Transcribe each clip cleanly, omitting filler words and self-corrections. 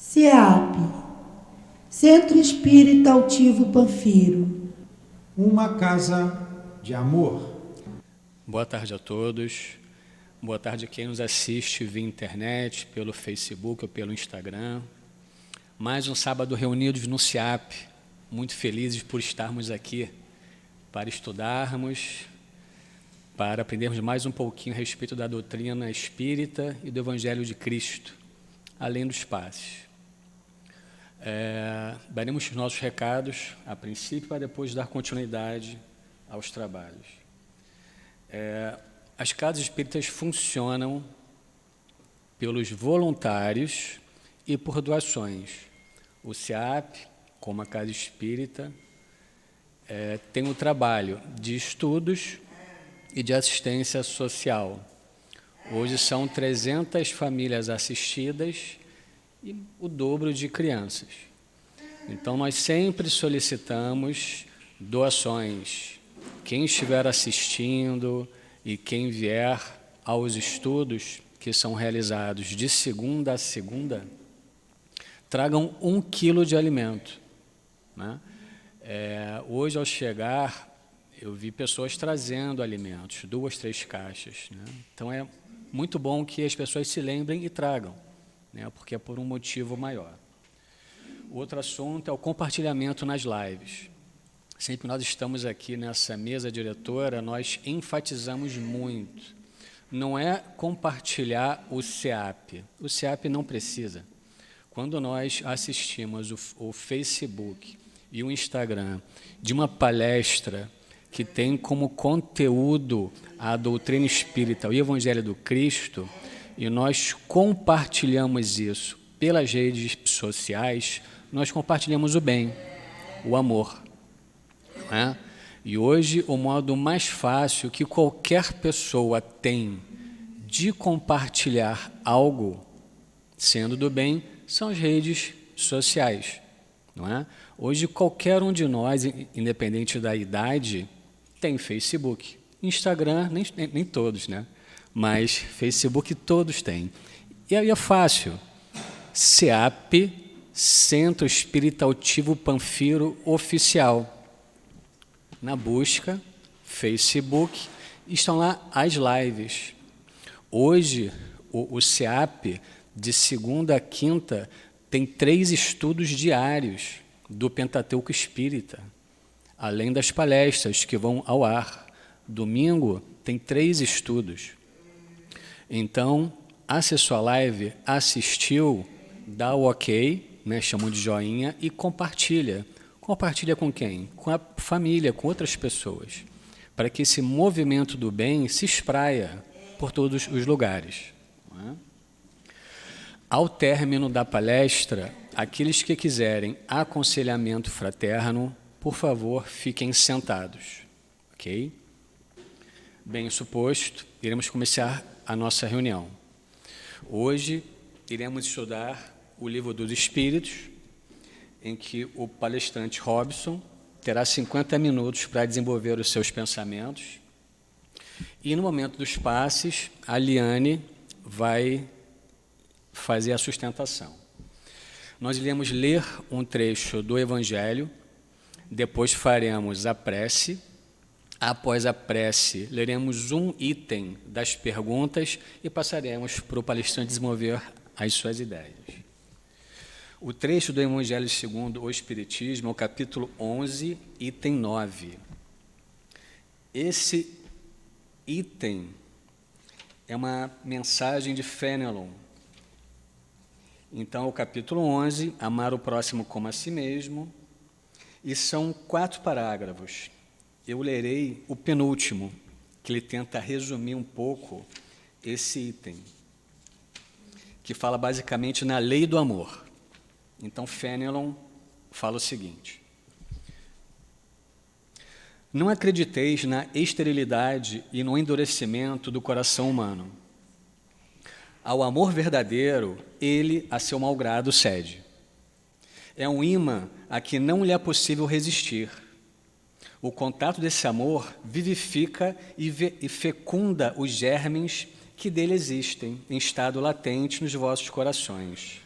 CEAP, Centro Espírita Altivo Panfiro. Uma casa de amor. Boa tarde a todos. Boa tarde a quem nos assiste via internet, pelo Facebook ou pelo Instagram. Mais um sábado reunidos no CEAP. Muito felizes por estarmos aqui para estudarmos, para aprendermos mais um pouquinho a respeito da doutrina espírita e do Evangelho de Cristo, além dos passes. Daremos os nossos recados a princípio, para depois dar continuidade aos trabalhos. As casas espíritas funcionam pelos voluntários e por doações. O CEAP, como a casa espírita, tem o trabalho de estudos e de assistência social. Hoje são 300 famílias assistidas e o dobro de crianças. Então, nós sempre solicitamos doações. Quem estiver assistindo e quem vier aos estudos que são realizados de segunda a segunda, tragam 1 quilo de alimento, né? Hoje, ao chegar, eu vi pessoas trazendo alimentos, 2, 3 caixas, né? Então, é muito bom que as pessoas se lembrem e tragam, né? Porque é por um motivo maior. O outro assunto é o compartilhamento nas lives. Sempre que nós estamos aqui nessa mesa diretora, nós enfatizamos muito. Não é compartilhar o CEAP. O CEAP não precisa. Quando nós assistimos o Facebook e o Instagram de uma palestra que tem como conteúdo a doutrina espírita, o Evangelho do Cristo, e nós compartilhamos isso pelas redes sociais, nós compartilhamos o bem, o amor. Né? E hoje o modo mais fácil que qualquer pessoa tem de compartilhar algo, sendo do bem, são as redes sociais. Não é? Hoje qualquer um de nós, independente da idade, tem Facebook. Instagram, nem todos, né? Mas Facebook todos têm. E aí é fácil. CEAP, Centro Espírita Altivo Panfiro Oficial. Na busca, Facebook, estão lá as lives. Hoje, o CEAP, de segunda a quinta, tem 3 estudos diários do Pentateuco Espírita, além das palestras que vão ao ar. Domingo, tem 3 estudos. Então, acessou a live, assistiu, dá o ok, né, chamam de joinha, e compartilha. Compartilha com quem? Com a família, com outras pessoas, para que esse movimento do bem se espraia por todos os lugares. Não é? Ao término da palestra, aqueles que quiserem aconselhamento fraterno, por favor, fiquem sentados. Ok? Bem suposto, iremos começar a nossa reunião. Hoje, iremos estudar o Livro dos Espíritos, em que o palestrante Robson terá 50 minutos para desenvolver os seus pensamentos. E, no momento dos passes, a Liane vai fazer a sustentação. Nós iremos ler um trecho do Evangelho, depois faremos a prece. Após a prece, leremos um item das perguntas e passaremos para o palestrante desenvolver as suas ideias. O trecho do Evangelho segundo o Espiritismo é o capítulo 11, item 9. Esse item é uma mensagem de Fenelon. Então, o capítulo 11, amar o próximo como a si mesmo, e são 4 parágrafos. Eu lerei o penúltimo, que ele tenta resumir um pouco esse item, que fala basicamente na lei do amor. Então, Fenelon fala o seguinte: não acrediteis na esterilidade e no endurecimento do coração humano. Ao amor verdadeiro, ele, a seu malgrado, cede. É um imã a que não lhe é possível resistir. O contato desse amor vivifica e fecunda os germes que dele existem, em estado latente nos vossos corações.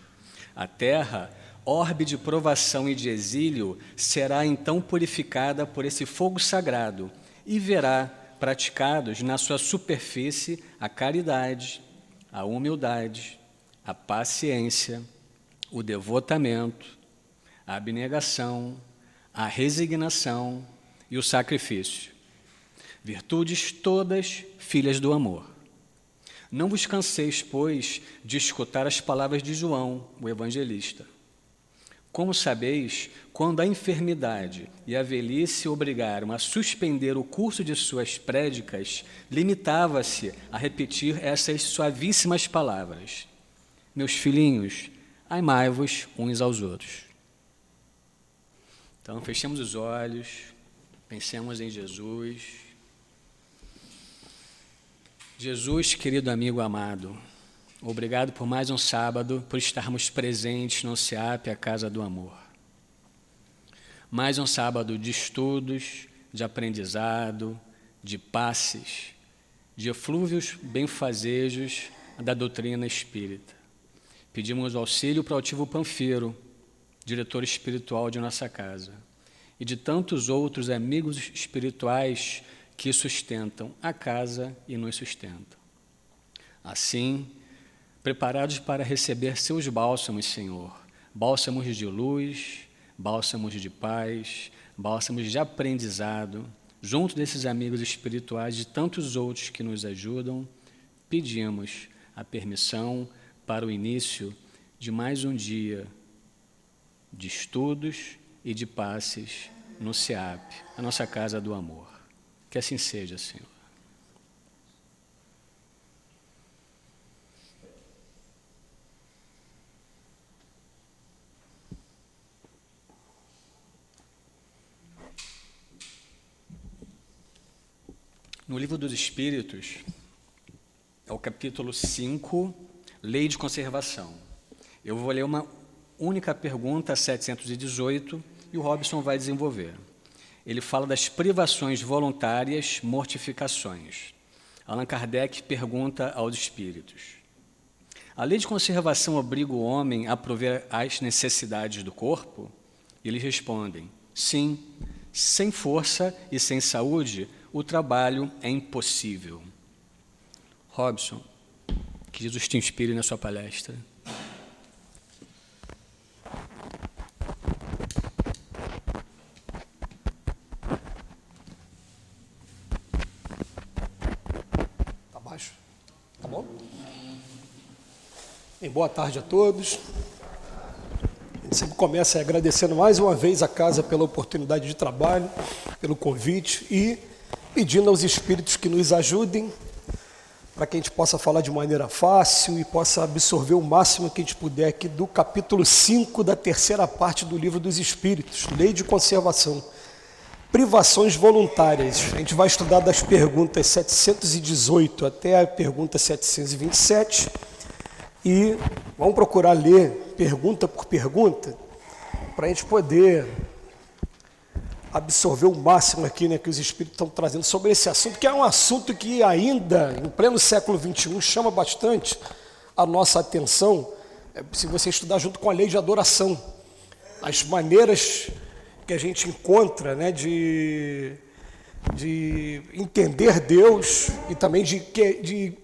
A terra, orbe de provação e de exílio, será então purificada por esse fogo sagrado e verá praticados na sua superfície a caridade, a humildade, a paciência, o devotamento, a abnegação, a resignação e o sacrifício. Virtudes todas filhas do amor. Não vos canseis, pois, de escutar as palavras de João, o evangelista. Como sabeis, quando a enfermidade e a velhice obrigaram a suspender o curso de suas prédicas, limitava-se a repetir essas suavíssimas palavras: meus filhinhos, amai-vos uns aos outros. Então, fechemos os olhos, pensemos em Jesus. Jesus, querido amigo amado, obrigado por mais um sábado, por estarmos presentes no CEAP, a Casa do Amor. Mais um sábado de estudos, de aprendizado, de passes, de eflúvios benfazejos da doutrina espírita. Pedimos auxílio para o Altivo Panfiro, diretor espiritual de nossa casa, e de tantos outros amigos espirituais que sustentam a casa e nos sustentam. Assim, preparados para receber seus bálsamos, Senhor, bálsamos de luz, bálsamos de paz, bálsamos de aprendizado, junto desses amigos espirituais e tantos outros que nos ajudam, pedimos a permissão para o início de mais um dia de estudos e de passes no CEAP, a nossa Casa do Amor. Que assim seja, Senhor. No Livro dos Espíritos, é o capítulo 5, Lei de Conservação. Eu vou ler uma única pergunta, 718, e o Robson vai desenvolver. Ele fala das privações voluntárias, mortificações. Allan Kardec pergunta aos espíritos: a lei de conservação obriga o homem a prover as necessidades do corpo? E eles respondem: sim, sem força e sem saúde, o trabalho é impossível. Robson, que Jesus te inspire na sua palestra. Tá bom? Bem, boa tarde a todos. A gente sempre começa agradecendo mais uma vez a casa pela oportunidade de trabalho, pelo convite e pedindo aos espíritos que nos ajudem para que a gente possa falar de maneira fácil e possa absorver o máximo que a gente puder aqui do capítulo 5 da terceira parte do Livro dos Espíritos, Lei de Conservação. Privações voluntárias. A gente vai estudar das perguntas 718 até a pergunta 727 e vamos procurar ler pergunta por pergunta para a gente poder absorver o máximo aqui, né, que os espíritos estão trazendo sobre esse assunto, que é um assunto que ainda, em pleno século XXI, chama bastante a nossa atenção, se você estudar junto com a lei de adoração, as maneiras que a gente encontra, né, de entender Deus e também de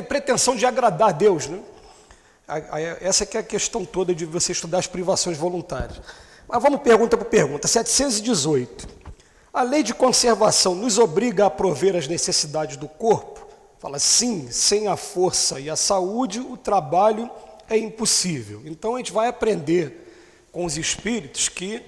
pretensão de agradar a Deus, né? Essa que é a questão toda de você estudar as privações voluntárias. Mas vamos pergunta por pergunta. 718. A lei de conservação nos obriga a prover as necessidades do corpo? Fala, sim, sem a força e a saúde, o trabalho é impossível. Então a gente vai aprender com os espíritos que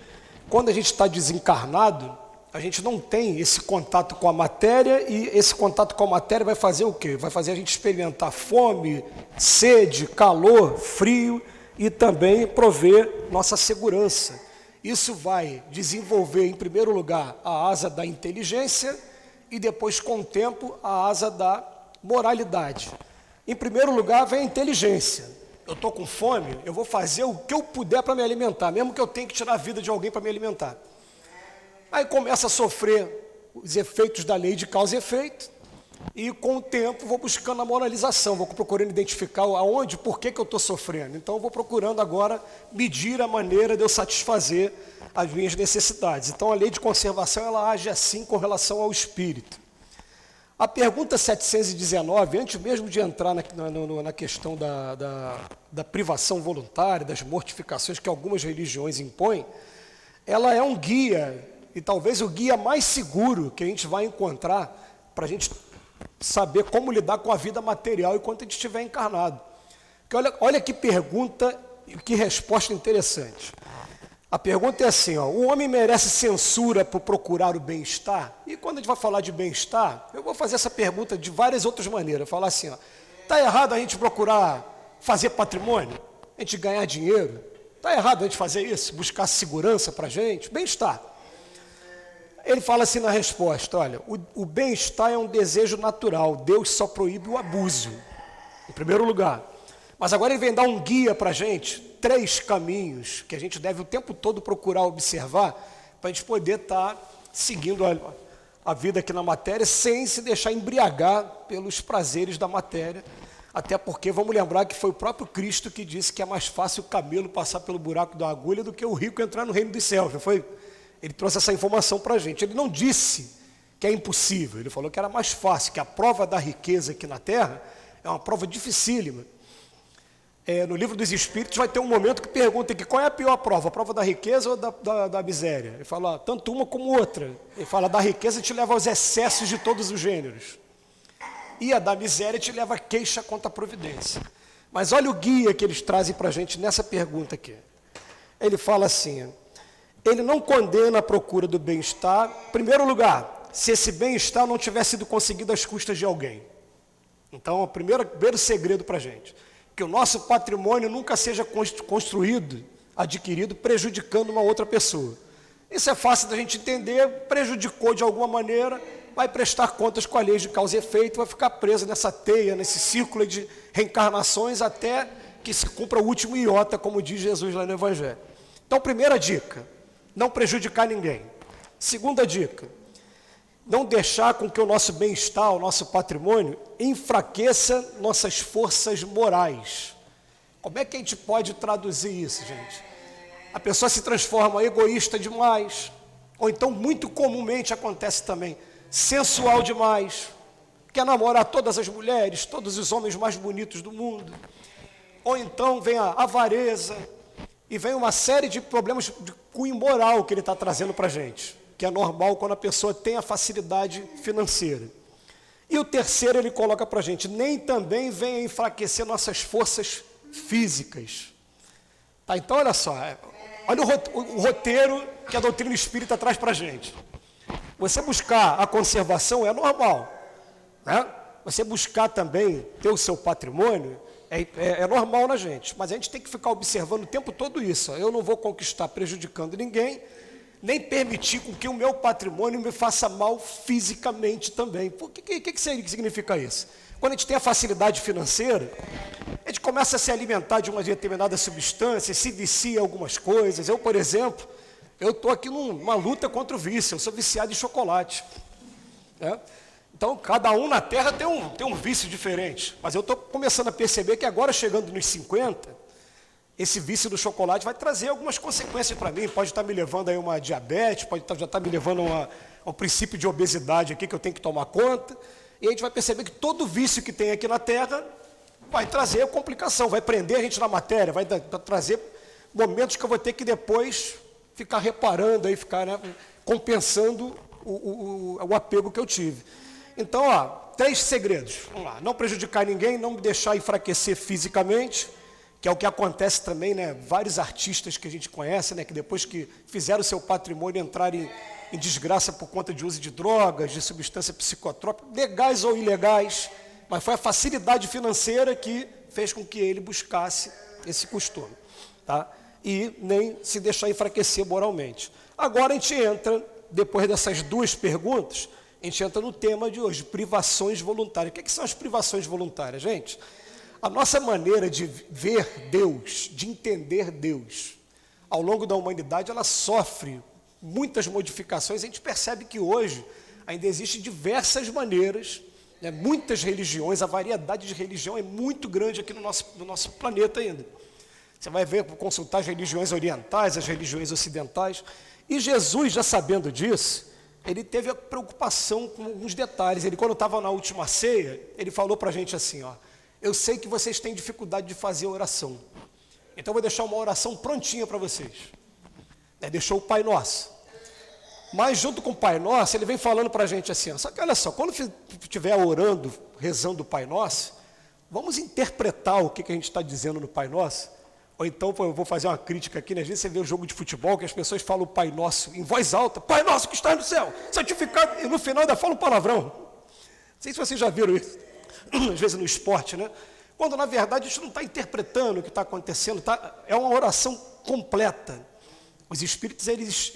quando a gente está desencarnado, a gente não tem esse contato com a matéria e esse contato com a matéria vai fazer o quê? Vai fazer a gente experimentar fome, sede, calor, frio e também prover nossa segurança. Isso vai desenvolver, em primeiro lugar, a asa da inteligência e depois, com o tempo, a asa da moralidade. Em primeiro lugar, vem a inteligência. Eu estou com fome, eu vou fazer o que eu puder para me alimentar, mesmo que eu tenha que tirar a vida de alguém para me alimentar. Aí começa a sofrer os efeitos da lei de causa e efeito, E com o tempo vou buscando a moralização, vou procurando identificar aonde, por que eu estou sofrendo. Então eu vou procurando agora medir a maneira de eu satisfazer as minhas necessidades. Então a lei de conservação ela age assim com relação ao espírito. A pergunta 719, antes mesmo de entrar na questão da privação voluntária, das mortificações que algumas religiões impõem, ela é um guia, e talvez o guia mais seguro que a gente vai encontrar para a gente saber como lidar com a vida material enquanto a gente estiver encarnado. Porque olha que pergunta e que resposta interessante. A pergunta é assim, ó, o homem merece censura por procurar o bem-estar? E quando a gente vai falar de bem-estar, eu vou fazer essa pergunta de várias outras maneiras. Falar assim, está errado a gente procurar fazer patrimônio? A gente ganhar dinheiro? Está errado a gente fazer isso? Buscar segurança para a gente? Bem-estar. Ele fala assim na resposta, olha, o bem-estar é um desejo natural, Deus só proíbe o abuso, em primeiro lugar. Mas agora ele vem dar um guia para a gente, 3 caminhos que a gente deve o tempo todo procurar observar para a gente poder estar seguindo a vida aqui na matéria sem se deixar embriagar pelos prazeres da matéria. Até porque vamos lembrar que foi o próprio Cristo que disse que é mais fácil o camelo passar pelo buraco da agulha do que o rico entrar no reino dos céus. Ele trouxe essa informação para a gente. Ele não disse que é impossível, ele falou que era mais fácil, que a prova da riqueza aqui na Terra é uma prova dificílima. No livro dos Espíritos vai ter um momento que pergunta que qual é a pior prova, a prova da riqueza ou da miséria? Ele fala, tanto uma como outra. Ele fala, da riqueza te leva aos excessos de todos os gêneros. E a da miséria te leva a queixa contra a providência. Mas olha o guia que eles trazem para a gente nessa pergunta aqui. Ele fala assim, ele não condena a procura do bem-estar, em primeiro lugar, se esse bem-estar não tiver sido conseguido às custas de alguém. Então, o primeiro segredo para a gente, que o nosso patrimônio nunca seja construído, adquirido, prejudicando uma outra pessoa. Isso é fácil da gente entender, prejudicou de alguma maneira, vai prestar contas com a lei de causa e efeito, vai ficar preso nessa teia, nesse círculo de reencarnações, até que se cumpra o último iota, como diz Jesus lá no Evangelho. Então, primeira dica, não prejudicar ninguém. Segunda dica, não deixar com que o nosso bem-estar, o nosso patrimônio, enfraqueça nossas forças morais. Como é que a gente pode traduzir isso, gente? A pessoa se transforma egoísta demais, ou então, muito comumente acontece também, sensual demais, quer namorar todas as mulheres, todos os homens mais bonitos do mundo, ou então vem a avareza, e vem uma série de problemas de cunho moral que ele está trazendo para a gente, que é normal quando a pessoa tem a facilidade financeira. E o terceiro ele coloca para a gente, nem também vem a enfraquecer nossas forças físicas. Tá, então olha só, olha o roteiro que a doutrina espírita traz para a gente. Você buscar a conservação é normal, né? Você buscar também ter o seu patrimônio é normal na gente, mas a gente tem que ficar observando o tempo todo isso. Eu não vou conquistar prejudicando ninguém, nem permitir com que o meu patrimônio me faça mal fisicamente também. O que significa isso? Quando a gente tem a facilidade financeira, a gente começa a se alimentar de uma determinada substância, se vicia em algumas coisas. Eu, por exemplo, eu estou aqui numa luta contra o vício, eu sou viciado em chocolate. Né? Então, cada um na Terra tem um vício diferente. Mas eu estou começando a perceber que agora, chegando nos 50, esse vício do chocolate vai trazer algumas consequências para mim. Pode estar me levando a uma diabetes, pode já estar me levando a um princípio de obesidade aqui que eu tenho que tomar conta. E a gente vai perceber que todo vício que tem aqui na Terra vai trazer complicação, vai prender a gente na matéria, vai trazer momentos que eu vou ter que depois ficar reparando, aí, ficar, né, compensando o apego que eu tive. Então, 3 segredos. Vamos lá. Não prejudicar ninguém, não me deixar enfraquecer fisicamente, que é o que acontece também, né? Vários artistas que a gente conhece, né? Que depois que fizeram o seu patrimônio entrarem em desgraça por conta de uso de drogas, de substância psicotrópica, legais ou ilegais, mas foi a facilidade financeira que fez com que ele buscasse esse costume, tá? E nem se deixar enfraquecer moralmente. Agora a gente entra, depois dessas 2 perguntas, a gente entra no tema de hoje, privações voluntárias. O que são as privações voluntárias, gente? A nossa maneira de ver Deus, de entender Deus, ao longo da humanidade, ela sofre muitas modificações. A gente percebe que hoje ainda existem diversas maneiras né? Muitas religiões, a variedade de religião é muito grande aqui no nosso planeta ainda. Você vai ver, consultar as religiões orientais, as religiões ocidentais. E Jesus, já sabendo disso, ele teve a preocupação com alguns detalhes. Ele, quando estava na última ceia, ele falou para a gente assim, ó, eu sei que vocês têm dificuldade de fazer oração. Então eu vou deixar uma oração prontinha para vocês. Deixou o Pai Nosso. Mas junto com o Pai Nosso, ele vem falando para a gente assim, ó, só que olha só, quando estiver orando, rezando o Pai Nosso, vamos interpretar o que a gente está dizendo no Pai Nosso. Ou então, eu vou fazer uma crítica aqui, né? Às vezes você vê o jogo de futebol que as pessoas falam o Pai Nosso em voz alta, Pai Nosso que está no céu, santificado, e no final ainda fala um palavrão. Não sei se vocês já viram isso, às vezes no esporte, né? Quando na verdade a gente não está interpretando o que está acontecendo, é uma oração completa. Os espíritos, eles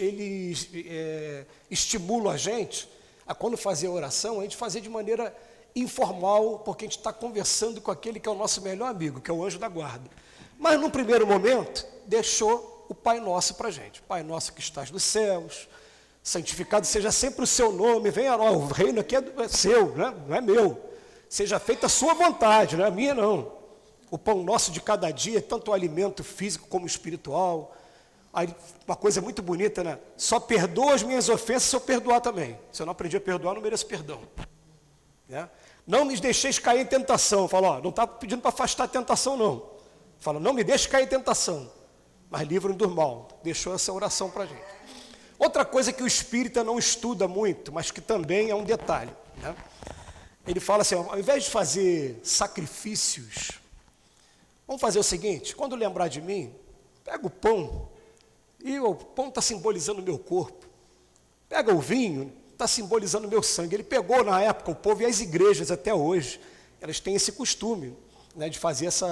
estimulam a gente a, quando fazer a oração, a gente fazer de maneira informal, porque a gente está conversando com aquele que é o nosso melhor amigo, que é o anjo da guarda. Mas, num primeiro momento, deixou o Pai Nosso para a gente. Pai Nosso que estás nos céus, santificado seja sempre o seu nome, venha a nós, o reino aqui é seu, né? Não é meu. Seja feita a sua vontade, não é a minha não. O pão nosso de cada dia, tanto o alimento físico como espiritual. Aí, uma coisa muito bonita, né? Só perdoa as minhas ofensas se eu perdoar também. Se eu não aprendi a perdoar, não mereço perdão. Né? Não me deixeis cair em tentação. Fala, ó, não está pedindo para afastar a tentação, não. Fala, não me deixe cair em tentação, mas livre-me do mal. Deixou essa oração para a gente. Outra coisa que o espírita não estuda muito, mas que também é um detalhe, né? Ele fala assim, ao invés de fazer sacrifícios, vamos fazer o seguinte, quando lembrar de mim, pega o pão, e o pão está simbolizando o meu corpo. Pega o vinho, está simbolizando o meu sangue. Ele pegou na época o povo e as igrejas até hoje, elas têm esse costume, né, de fazer esse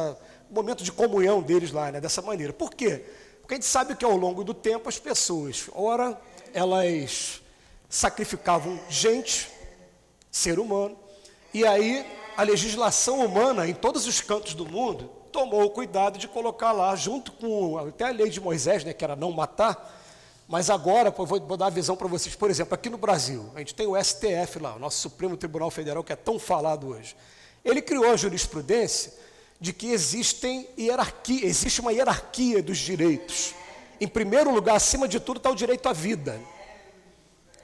momento de comunhão deles lá, né, dessa maneira. Por quê? Porque a gente sabe que ao longo do tempo as pessoas, ora, elas sacrificavam gente, ser humano, e aí a legislação humana em todos os cantos do mundo tomou o cuidado de colocar lá, junto com até a lei de Moisés, né, que era não matar, mas agora, vou dar a visão para vocês, por exemplo, aqui no Brasil, a gente tem o STF lá, o nosso Supremo Tribunal Federal, que é tão falado hoje. Ele criou a jurisprudência de que existe uma hierarquia dos direitos. Em primeiro lugar, acima de tudo, está o direito à vida.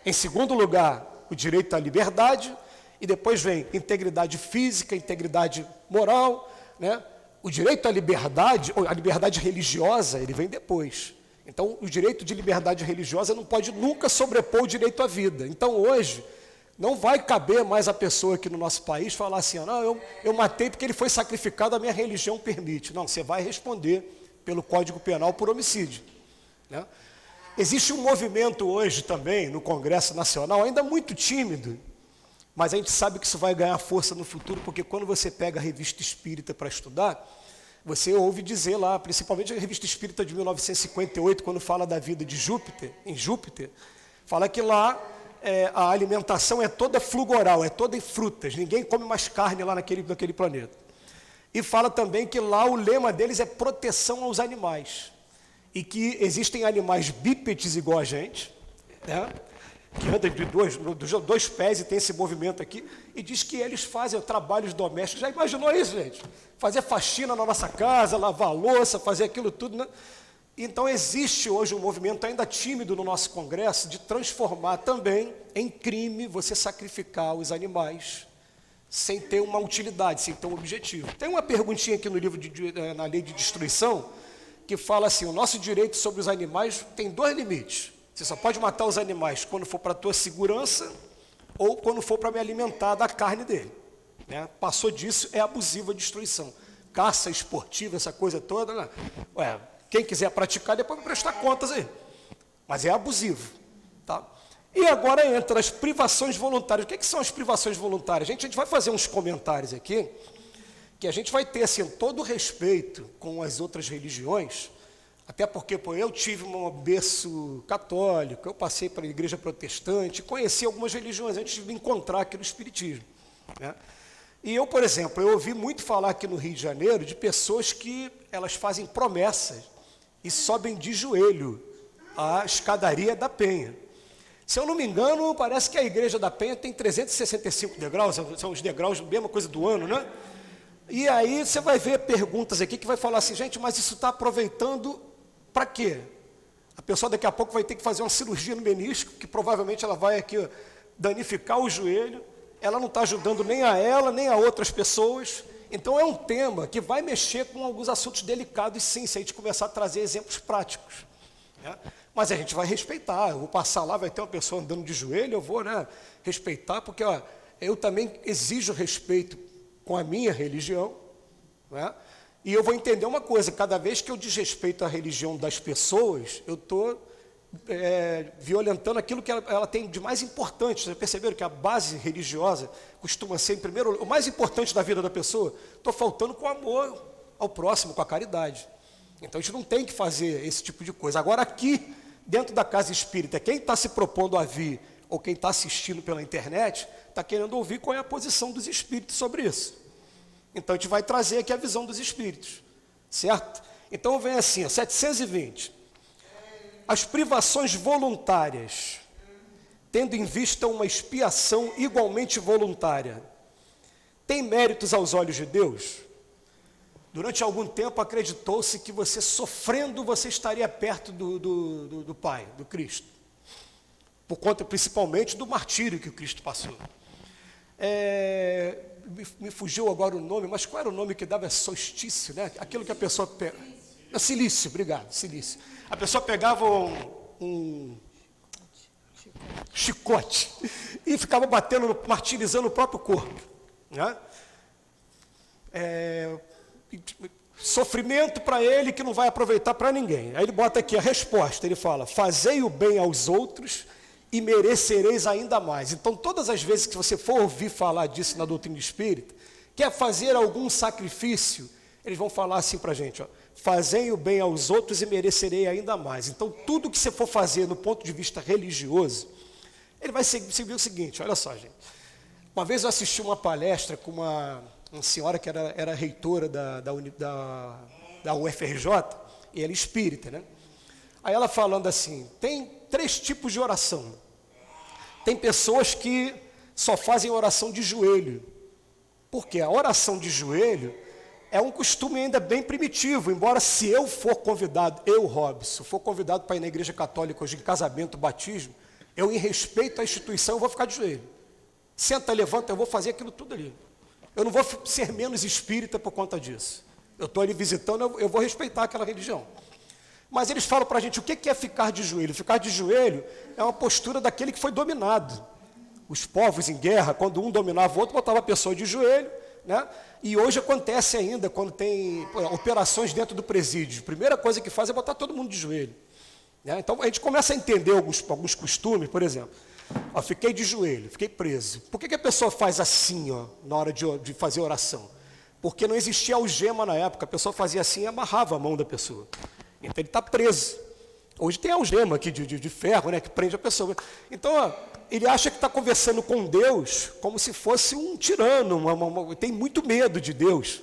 Em segundo lugar, o direito à liberdade, e depois vem integridade física, integridade moral, né? O direito à liberdade, ou a liberdade religiosa, ele vem depois. Então, o direito de liberdade religiosa não pode nunca sobrepor o direito à vida. Então, hoje, não vai caber mais a pessoa aqui no nosso país falar assim, não, eu matei porque ele foi sacrificado, a minha religião permite. Não, você vai responder pelo Código Penal por homicídio. Né? Existe um movimento hoje também no Congresso Nacional, ainda muito tímido, mas a gente sabe que isso vai ganhar força no futuro, porque quando você pega a Revista Espírita para estudar, você ouve dizer lá, principalmente a Revista Espírita de 1958, quando fala da vida de Júpiter, em Júpiter, fala que lá a alimentação é toda flugoral, é toda em frutas, ninguém come mais carne lá naquele planeta. E fala também que lá o lema deles é proteção aos animais, e que existem animais bípedes igual a gente, né? Que anda de dois pés e tem esse movimento aqui, e diz que eles fazem trabalhos domésticos. Já imaginou isso, gente? Fazer faxina na nossa casa, lavar a louça, fazer aquilo tudo, né? Então existe hoje um movimento ainda tímido no nosso Congresso de transformar também em crime você sacrificar os animais sem ter uma utilidade, sem ter um objetivo. Tem uma perguntinha aqui no livro na Lei de Destruição que fala assim, o nosso direito sobre os animais tem dois limites. Você só pode matar os animais quando for para a tua segurança ou quando for para me alimentar da carne dele. Né? Passou disso, é abusiva a destruição. Caça esportiva, essa coisa toda, né? Quem quiser praticar, depois vai prestar contas aí. Mas é abusivo. Tá? E agora entra as privações voluntárias. O que são as privações voluntárias? A gente vai fazer uns comentários aqui, que a gente vai ter assim, todo o respeito com as outras religiões, até porque eu tive um berço católico, eu passei para a igreja protestante, conheci algumas religiões antes de me encontrar aqui no Espiritismo. Né? E eu, por exemplo, eu ouvi muito falar aqui no Rio de Janeiro de pessoas que elas fazem promessas e sobem de joelho a escadaria da Penha. Se eu não me engano, parece que a Igreja da Penha tem 365 degraus, são os degraus, mesma coisa do ano, né? E aí você vai ver perguntas aqui que vai falar assim, gente, mas isso está aproveitando para quê? A pessoa daqui a pouco vai ter que fazer uma cirurgia no menisco, que provavelmente ela vai aqui danificar o joelho, ela não está ajudando nem a ela, nem a outras pessoas. Então é um tema que vai mexer com alguns assuntos delicados, sim, se a gente começar a trazer exemplos práticos, né? Mas a gente vai respeitar, eu vou passar lá, vai ter uma pessoa andando de joelho, eu vou, né, respeitar, porque eu também exijo respeito com a minha religião, né? E eu vou entender uma coisa, cada vez que eu desrespeito a religião das pessoas, eu estou violentando aquilo que ela tem de mais importante. Vocês perceberam que a base religiosa costuma ser, em primeiro lugar, o mais importante da vida da pessoa? Estou faltando com amor ao próximo, com a caridade. Então a gente não tem que fazer esse tipo de coisa. Agora aqui, dentro da casa espírita, quem está se propondo a vir, ou quem está assistindo pela internet, está querendo ouvir qual é a posição dos espíritos sobre isso. Então a gente vai trazer aqui a visão dos espíritos, certo? Então vem assim, 720. As privações voluntárias, tendo em vista uma expiação igualmente voluntária, tem méritos aos olhos de Deus? Durante algum tempo acreditou-se que você sofrendo, você estaria perto do Pai, do Cristo. Por conta principalmente do martírio que o Cristo passou. Me fugiu agora o nome, mas qual era o nome que dava? Solstício, né? Aquilo que a pessoa pega. Silício, obrigado, silício. A pessoa pegava um chicote e ficava batendo, martirizando o próprio corpo, né? Sofrimento para ele que não vai aproveitar para ninguém. Aí ele bota aqui a resposta, ele fala, fazei o bem aos outros e merecereis ainda mais. Então todas as vezes que você for ouvir falar disso na doutrina espírita, quer fazer algum sacrifício, eles vão falar assim para a gente, fazei o bem aos outros e merecerei ainda mais. Então tudo que você for fazer no ponto de vista religioso, ele vai seguir o seguinte, olha só, gente. Uma vez eu assisti uma palestra com uma senhora que era reitora da UFRJ, e ela é espírita, né? Aí ela falando assim, tem 3 tipos de oração. Tem pessoas que só fazem oração de joelho. Porque a oração de joelho é um costume ainda bem primitivo, embora se eu for convidado, Robson, for convidado para ir na igreja católica hoje em casamento, batismo, eu em respeito à instituição, eu vou ficar de joelho. Senta, levanta, eu vou fazer aquilo tudo ali. Eu não vou ser menos espírita por conta disso. Eu estou ali visitando, eu vou respeitar aquela religião. Mas eles falam para a gente, o que é ficar de joelho? Ficar de joelho é uma postura daquele que foi dominado. Os povos em guerra, quando um dominava o outro, botava a pessoa de joelho, né? E hoje acontece ainda, quando tem operações dentro do presídio. A primeira coisa que faz é botar todo mundo de joelho, né? Então a gente começa a entender alguns costumes, por exemplo. Fiquei de joelho, fiquei preso. Por que a pessoa faz assim, na hora de fazer oração? Porque não existia algema na época, a pessoa fazia assim e amarrava a mão da pessoa. Então ele está preso. Hoje tem algema aqui de ferro, né, que prende a pessoa. Então ele acha que está conversando com Deus como se fosse um tirano, tem muito medo de Deus,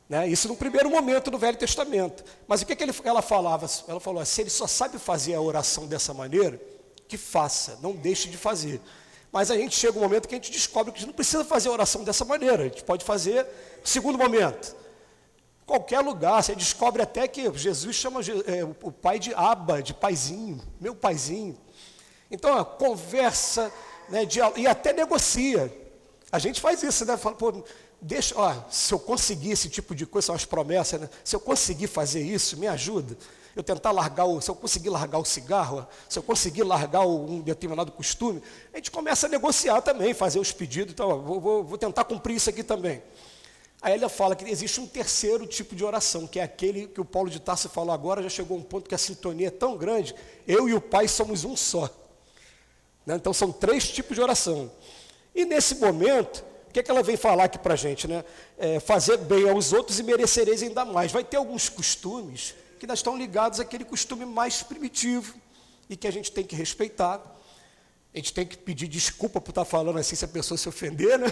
né? Isso no primeiro momento do Velho Testamento. Mas o que ela falava? Ela falou, se ele só sabe fazer a oração dessa maneira, que faça, não deixe de fazer. Mas a gente chega um momento que a gente descobre que a gente não precisa fazer a oração dessa maneira, a gente pode fazer, segundo momento, qualquer lugar, você descobre até que Jesus chama o pai de Abba, de paizinho, meu paizinho. Então, conversa, né, e até negocia. A gente faz isso, né? Fala, pô, deixa, se eu conseguir esse tipo de coisa, são as promessas, né? Se eu conseguir fazer isso, me ajuda. Eu tentar se eu conseguir largar o cigarro, se eu conseguir largar um determinado costume, a gente começa a negociar também, fazer os pedidos, então, vou tentar cumprir isso aqui também. Aí ela fala que existe um terceiro tipo de oração, que é aquele que o Paulo de Tarso falou agora, já chegou a um ponto que a sintonia é tão grande, eu e o Pai somos um só. Né? Então são 3 tipos de oração. E nesse momento, o que ela vem falar aqui para a gente? Né? Fazer bem aos outros e merecereis ainda mais. Vai ter alguns costumes que ainda estão ligados àquele costume mais primitivo e que a gente tem que respeitar. A gente tem que pedir desculpa por estar falando assim, se a pessoa se ofender, né?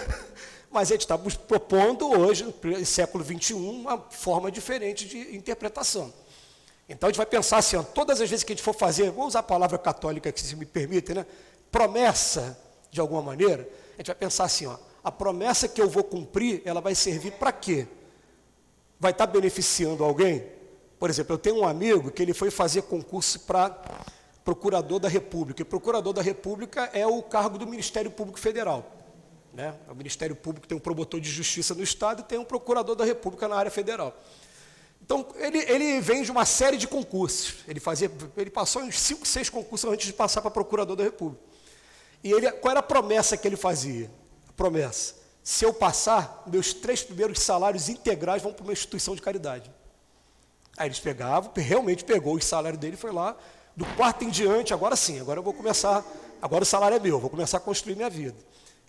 Mas a gente está propondo hoje, no século XXI, uma forma diferente de interpretação. Então a gente vai pensar assim, todas as vezes que a gente for fazer, vou usar a palavra católica, que se me permitem, né? promessa, de alguma maneira, a gente vai pensar assim, ó, a promessa que eu vou cumprir, ela vai servir para quê? Vai estar beneficiando alguém? Por exemplo, eu tenho um amigo que ele foi fazer concurso para procurador da República. E procurador da República é o cargo do Ministério Público Federal. Né? O Ministério Público tem um promotor de justiça no Estado e tem um procurador da República na área federal. Então, ele vem de uma série de concursos. Ele passou uns 5, 6 concursos antes de passar para procurador da República. E qual era a promessa que ele fazia? A promessa: se eu passar, meus 3 primeiros salários integrais vão para uma instituição de caridade. Aí eles pegavam, realmente pegou o salário dele e foi lá, do 4º em diante, agora sim, agora eu vou começar, agora o salário é meu, vou começar a construir minha vida.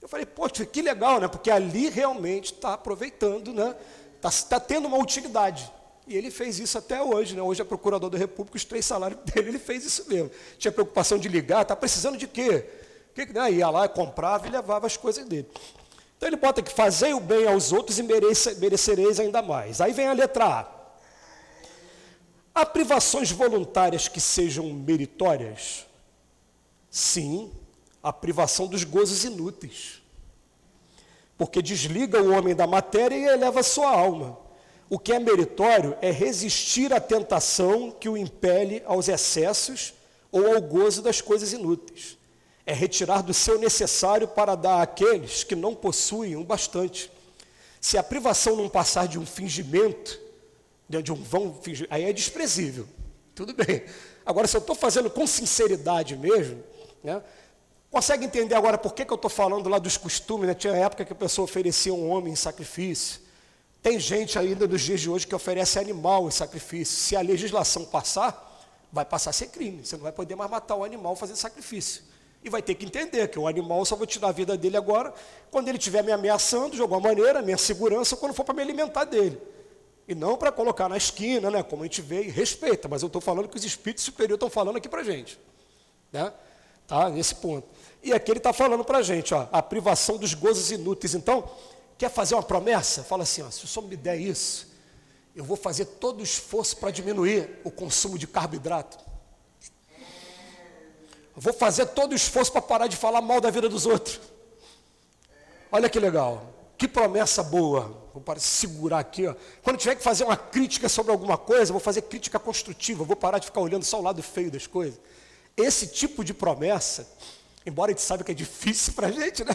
Eu falei, poxa, que legal, né? Porque ali realmente está aproveitando, né? Está tendo uma utilidade. E ele fez isso até hoje, né? Hoje é procurador da República, os 3 salários dele, ele fez isso mesmo. Tinha preocupação de ligar, está precisando de quê? Né? Ia lá, comprava e levava as coisas dele. Então ele bota que fazei o bem aos outros e merecereis ainda mais. Aí vem a letra A. Há privações voluntárias que sejam meritórias? Sim, a privação dos gozos inúteis. Porque desliga o homem da matéria e eleva a sua alma. O que é meritório é resistir à tentação que o impele aos excessos ou ao gozo das coisas inúteis. É retirar do seu necessário para dar àqueles que não possuem o bastante. Se a privação não passar de um fingimento, de um vão fingir, aí é desprezível. Tudo bem. Agora, se eu estou fazendo com sinceridade mesmo, né, consegue entender agora por que eu estou falando lá dos costumes, né? Tinha época que a pessoa oferecia um homem em sacrifício. Tem gente ainda nos dias de hoje que oferece animal em sacrifício. Se a legislação passar, vai passar a ser crime. Você não vai poder mais matar o animal fazendo sacrifício. E vai ter que entender que o animal só vou tirar a vida dele agora quando ele estiver me ameaçando de alguma maneira, minha segurança, quando for para me alimentar dele. E não para colocar na esquina, né, como a gente vê e respeita. Mas eu estou falando que os espíritos superiores estão falando aqui para a gente. Né? Tá? Nesse ponto. E aqui ele está falando para a gente, ó, a privação dos gozos inúteis. Então, quer fazer uma promessa? Fala assim, ó, se o senhor me der isso, eu vou fazer todo o esforço para diminuir o consumo de carboidrato. Eu vou fazer todo o esforço para parar de falar mal da vida dos outros. Olha que legal. Que promessa boa. Vou para segurar aqui, ó. Quando tiver que fazer uma crítica sobre alguma coisa, vou fazer crítica construtiva, vou parar de ficar olhando só o lado feio das coisas. Esse tipo de promessa, embora a gente saiba que é difícil para a gente, né?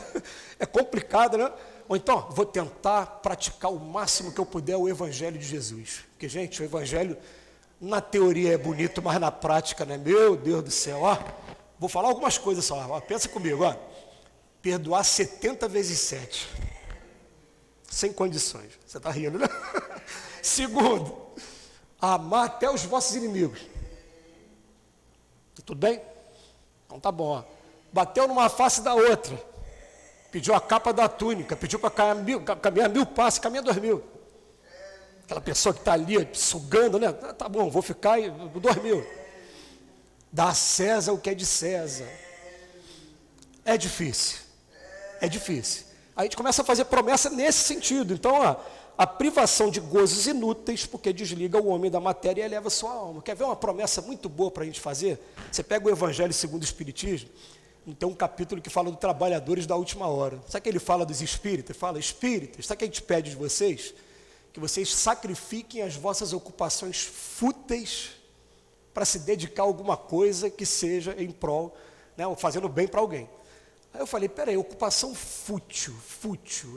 É complicado, né? Ou então, vou tentar praticar o máximo que eu puder o Evangelho de Jesus. Porque, gente, o Evangelho, na teoria é bonito, mas na prática, né? Meu Deus do céu, ó. Vou falar algumas coisas só, ó. Pensa comigo, ó. Perdoar 70 vezes 7. Sem condições. Você está rindo, né? Segundo, amar até os vossos inimigos. Tudo bem? Então tá bom, ó. Bateu numa face da outra. Pediu a capa da túnica, pediu para caminhar 1000 passos, caminha 2000. Aquela pessoa que está ali sugando, né? Tá bom, vou ficar 2000. Dá a César o que é de César. É difícil. É difícil. Aí a gente começa a fazer promessa nesse sentido. Então, ó, a privação de gozos inúteis, porque desliga o homem da matéria e eleva a sua alma. Quer ver uma promessa muito boa para a gente fazer? Você pega o Evangelho segundo o Espiritismo, tem um capítulo que fala dos trabalhadores da última hora. Sabe que ele fala dos espíritas? Fala, espíritas, sabe o que a gente pede de vocês? Que vocês sacrifiquem as vossas ocupações fúteis para se dedicar a alguma coisa que seja em prol, né, ou fazendo bem para alguém. Aí eu falei, peraí, ocupação fútil.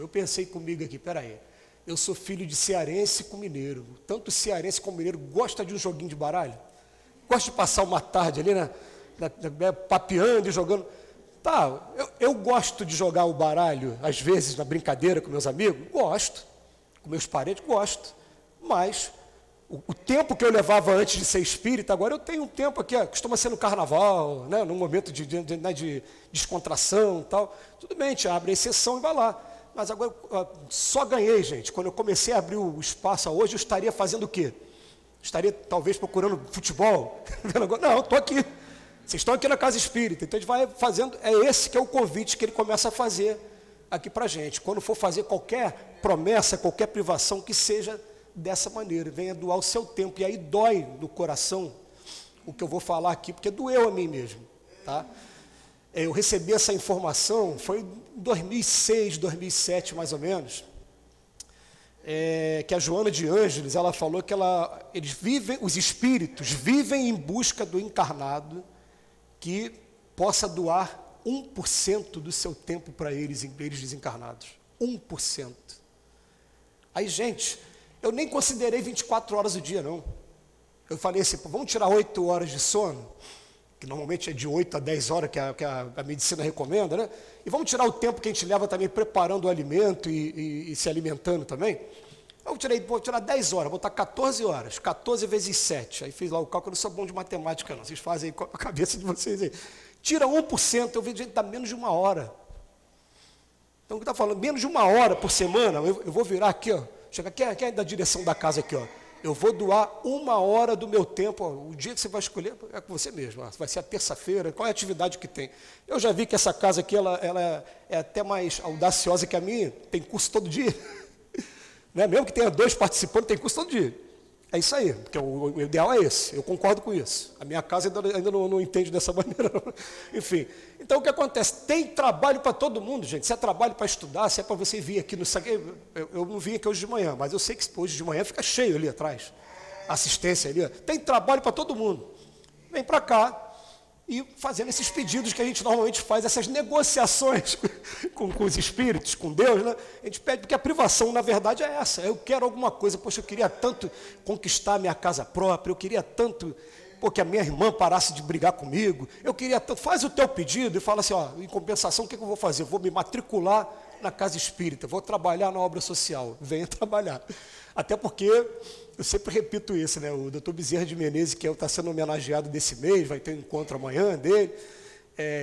Eu pensei comigo aqui, peraí, eu sou filho de cearense com mineiro. Tanto cearense como mineiro gosta de um joguinho de baralho? Gosta de passar uma tarde ali, né, papeando e jogando. Tá, eu gosto de jogar o baralho, às vezes, na brincadeira com meus amigos, gosto. Com meus parentes, gosto. Mas o tempo que eu levava antes de ser espírita, agora eu tenho um tempo aqui, costuma ser no carnaval, né, num momento de descontração e tal. Tudo bem, a gente abre a exceção e vai lá. Mas agora só ganhei, gente. Quando eu comecei a abrir o espaço hoje, eu estaria fazendo o quê? Estaria talvez procurando futebol? Não, estou aqui. Vocês estão aqui na casa espírita. Então a gente vai fazendo, é esse que é o convite que ele começa a fazer aqui para a gente. Quando for fazer qualquer promessa, qualquer privação, que seja dessa maneira, venha doar o seu tempo. E aí dói no coração o que eu vou falar aqui, porque doeu a mim mesmo. Tá? Eu recebi essa informação, foi em 2006, 2007 mais ou menos, que a Joana de Ângeles, ela falou que os espíritos vivem em busca do encarnado que possa doar 1% do seu tempo para eles desencarnados. 1%. Aí, gente, eu nem considerei 24 horas do dia, não. Eu falei assim, vamos tirar 8 horas de sono, que normalmente é de 8 a 10 horas que a medicina recomenda, né? E vamos tirar o tempo que a gente leva também preparando o alimento e se alimentando também. Vou tirar 10 horas, vou botar 14 horas, 14 vezes 7. Aí fiz lá o cálculo, eu não sou bom de matemática não, vocês fazem aí com a cabeça de vocês aí. Tira 1%, eu vejo gente que dá menos de 1 hora. Então, o que está falando? Menos de 1 hora por semana, eu vou virar aqui, ó. Chega, quem é da direção da casa aqui, ó? Eu vou doar 1 hora do meu tempo, ó, o dia que você vai escolher é com você mesmo, ó, vai ser a terça-feira, qual é a atividade que tem. Eu já vi que essa casa aqui, ela é até mais audaciosa que a minha, tem curso todo dia. Né? Mesmo que tenha 2 participando, tem curso todo dia. É isso aí, porque o ideal é esse, eu concordo com isso. A minha casa ainda não entende dessa maneira. Não. Enfim, então o que acontece? Tem trabalho para todo mundo, gente. Se é trabalho para estudar, se é para você vir aqui no... Eu não vim aqui hoje de manhã, mas eu sei que hoje de manhã fica cheio ali atrás. Assistência ali. Ó. Tem trabalho para todo mundo. Vem para cá e fazendo esses pedidos que a gente normalmente faz, essas negociações com os espíritos, com Deus, né? A gente pede, porque a privação, na verdade, é essa. Eu quero alguma coisa, poxa, eu queria tanto conquistar a minha casa própria, eu queria tanto, que a minha irmã parasse de brigar comigo, eu queria tanto, faz o teu pedido e fala assim, ó, em compensação, o que eu vou fazer? Eu vou me matricular na casa espírita, vou trabalhar na obra social, venha trabalhar. Até porque, eu sempre repito isso, né? O doutor Bezerra de Menezes, que está sendo homenageado desse mês, vai ter um encontro amanhã dele,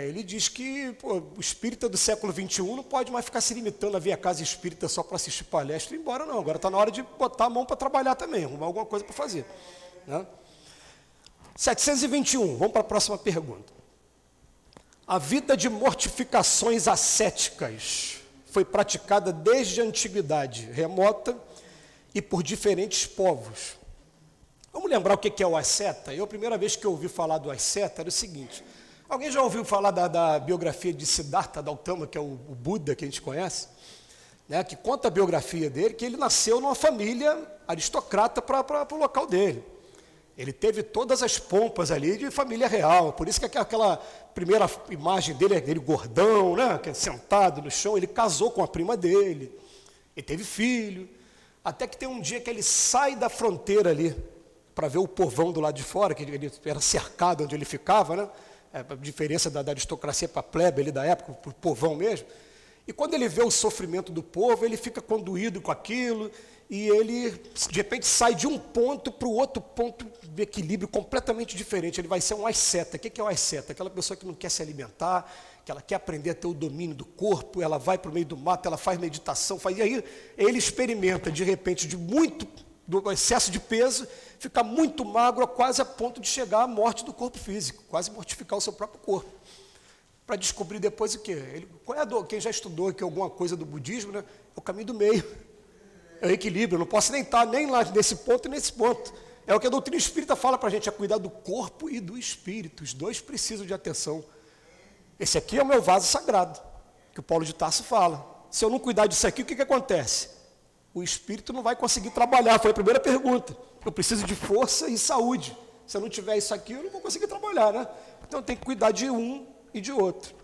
ele diz que o espírita do século XXI não pode mais ficar se limitando a vir à casa espírita só para assistir palestra e ir embora, não. Agora está na hora de botar a mão para trabalhar também, arrumar alguma coisa para fazer. Né? 721, vamos para a próxima pergunta. A vida de mortificações ascéticas foi praticada desde a antiguidade remota e por diferentes povos. Vamos lembrar o que é o asceta? A primeira vez que eu ouvi falar do asceta era o seguinte. Alguém já ouviu falar da biografia de Siddhartha Gautama, que é o Buda que a gente conhece? Né, que conta a biografia dele, que ele nasceu numa família aristocrata para o local dele. Ele teve todas as pompas ali de família real, por isso que aquela primeira imagem dele é dele gordão, né, sentado no chão. Ele casou com a prima dele, ele teve filho, até que tem um dia que ele sai da fronteira ali, para ver o povão do lado de fora, que ele era cercado onde ele ficava, né, a diferença da aristocracia para a plebe ali da época, para o povão mesmo. E quando ele vê o sofrimento do povo, ele fica conduído com aquilo, e ele, de repente, sai de um ponto para o outro ponto de equilíbrio completamente diferente. Ele vai ser um asceta. O que é um asceta? Aquela pessoa que não quer se alimentar, que ela quer aprender a ter o domínio do corpo, ela vai para o meio do mato, ela faz meditação, e aí ele experimenta, de repente, do excesso de peso, ficar muito magro, quase a ponto de chegar à morte do corpo físico, quase mortificar o seu próprio corpo. Para descobrir depois o quê? Quem já estudou aqui alguma coisa do budismo, né? É o caminho do meio, é o equilíbrio. Eu não posso nem estar nem lá nesse ponto e nesse ponto. É o que a doutrina espírita fala para a gente, é cuidar do corpo e do espírito. Os dois precisam de atenção. Esse aqui é o meu vaso sagrado, que o Paulo de Tarso fala. Se eu não cuidar disso aqui, o que acontece? O espírito não vai conseguir trabalhar, foi a primeira pergunta. Eu preciso de força e saúde. Se eu não tiver isso aqui, eu não vou conseguir trabalhar, né? Então eu tenho que cuidar de um e de outro.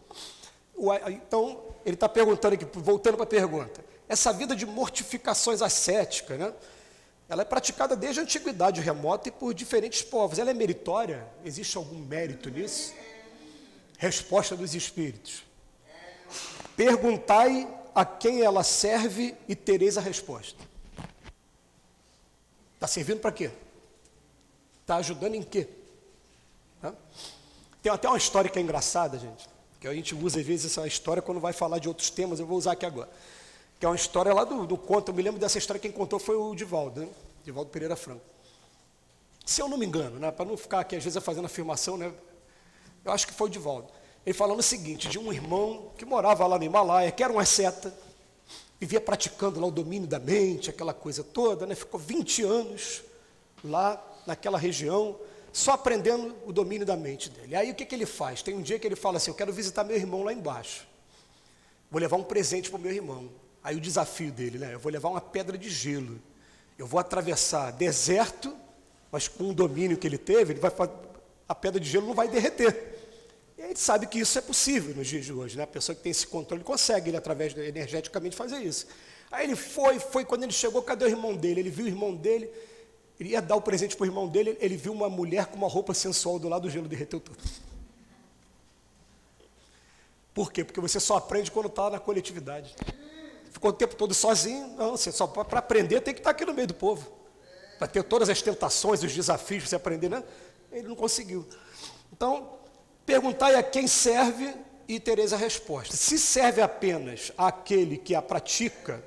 Então, ele está perguntando aqui, voltando para a pergunta, essa vida de mortificações ascéticas, né, ela é praticada desde a antiguidade remota e por diferentes povos. Ela é meritória? Existe algum mérito nisso? Resposta dos espíritos. Perguntai a quem ela serve e tereis a resposta. Está servindo para quê? Está ajudando em quê? Tem até uma história que é engraçada, gente, que a gente usa às vezes essa história quando vai falar de outros temas, eu vou usar aqui agora. Que é uma história lá do conto, eu me lembro dessa história, quem contou foi o Divaldo, né? Divaldo Pereira Franco. Se eu não me engano, né, para não ficar aqui às vezes fazendo afirmação, né, eu acho que foi o Divaldo. Ele falando o seguinte, de um irmão que morava lá no Himalaia, que era um asceta, vivia praticando lá o domínio da mente, aquela coisa toda, né, ficou 20 anos lá naquela região, só aprendendo o domínio da mente dele. Aí o que ele faz? Tem um dia que ele fala assim, eu quero visitar meu irmão lá embaixo. Vou levar um presente para o meu irmão. Aí o desafio dele, né? Eu vou levar uma pedra de gelo. Eu vou atravessar deserto, mas com o domínio que ele teve, a pedra de gelo não vai derreter. E a gente sabe que isso é possível nos dias de hoje, né? A pessoa que tem esse controle consegue, ele através energeticamente fazer isso. Aí ele foi, quando ele chegou, cadê o irmão dele? Ele viu o irmão dele, ele ia dar o presente para o irmão dele, ele viu uma mulher com uma roupa sensual do lado do gelo, derreteu tudo. Por quê? Porque você só aprende quando está na coletividade. Ficou o tempo todo sozinho, não, você só para aprender tem que estar aqui no meio do povo. Para ter todas as tentações, os desafios para você aprender, né? Ele não conseguiu. Então, perguntai a quem serve e tereis a resposta. Se serve apenas àquele que a pratica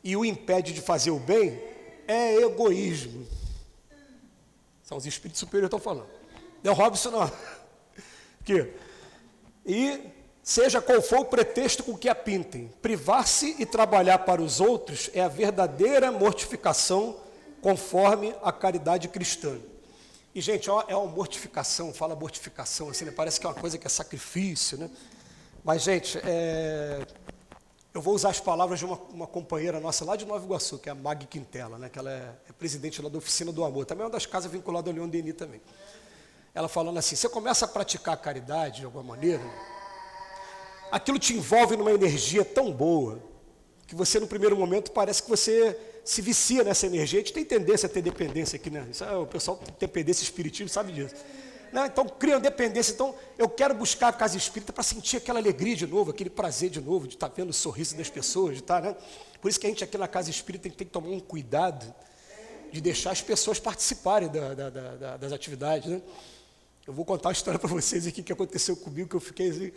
e o impede de fazer o bem, é egoísmo. São os espíritos superiores que estão falando. Não rouba isso não. Aqui. E seja qual for o pretexto com que a pintem, privar-se e trabalhar para os outros é a verdadeira mortificação conforme a caridade cristã. E, gente, ó, é uma mortificação, fala mortificação, assim, né? Parece que é uma coisa que é sacrifício, né? Mas, gente, eu vou usar as palavras de uma companheira nossa lá de Nova Iguaçu, que é a Mag Quintela, né? Que ela é presidente lá da Oficina do Amor, também é uma das casas vinculadas ao Leon Denis também. Ela falando assim, você começa a praticar a caridade de alguma maneira, aquilo te envolve numa energia tão boa, que você no primeiro momento parece que você se vicia nessa energia. A gente tem tendência a ter dependência aqui, né? Isso, o pessoal tem dependência espiritismo, sabe disso. Né? Então cria uma dependência. Então eu quero buscar a casa espírita para sentir aquela alegria de novo, aquele prazer de novo, de estar vendo o sorriso das pessoas, de estar, né? Por isso que a gente aqui na casa espírita tem que tomar um cuidado de deixar as pessoas participarem das atividades, né? Eu vou contar uma história para vocês aqui que aconteceu comigo, que eu fiquei assim.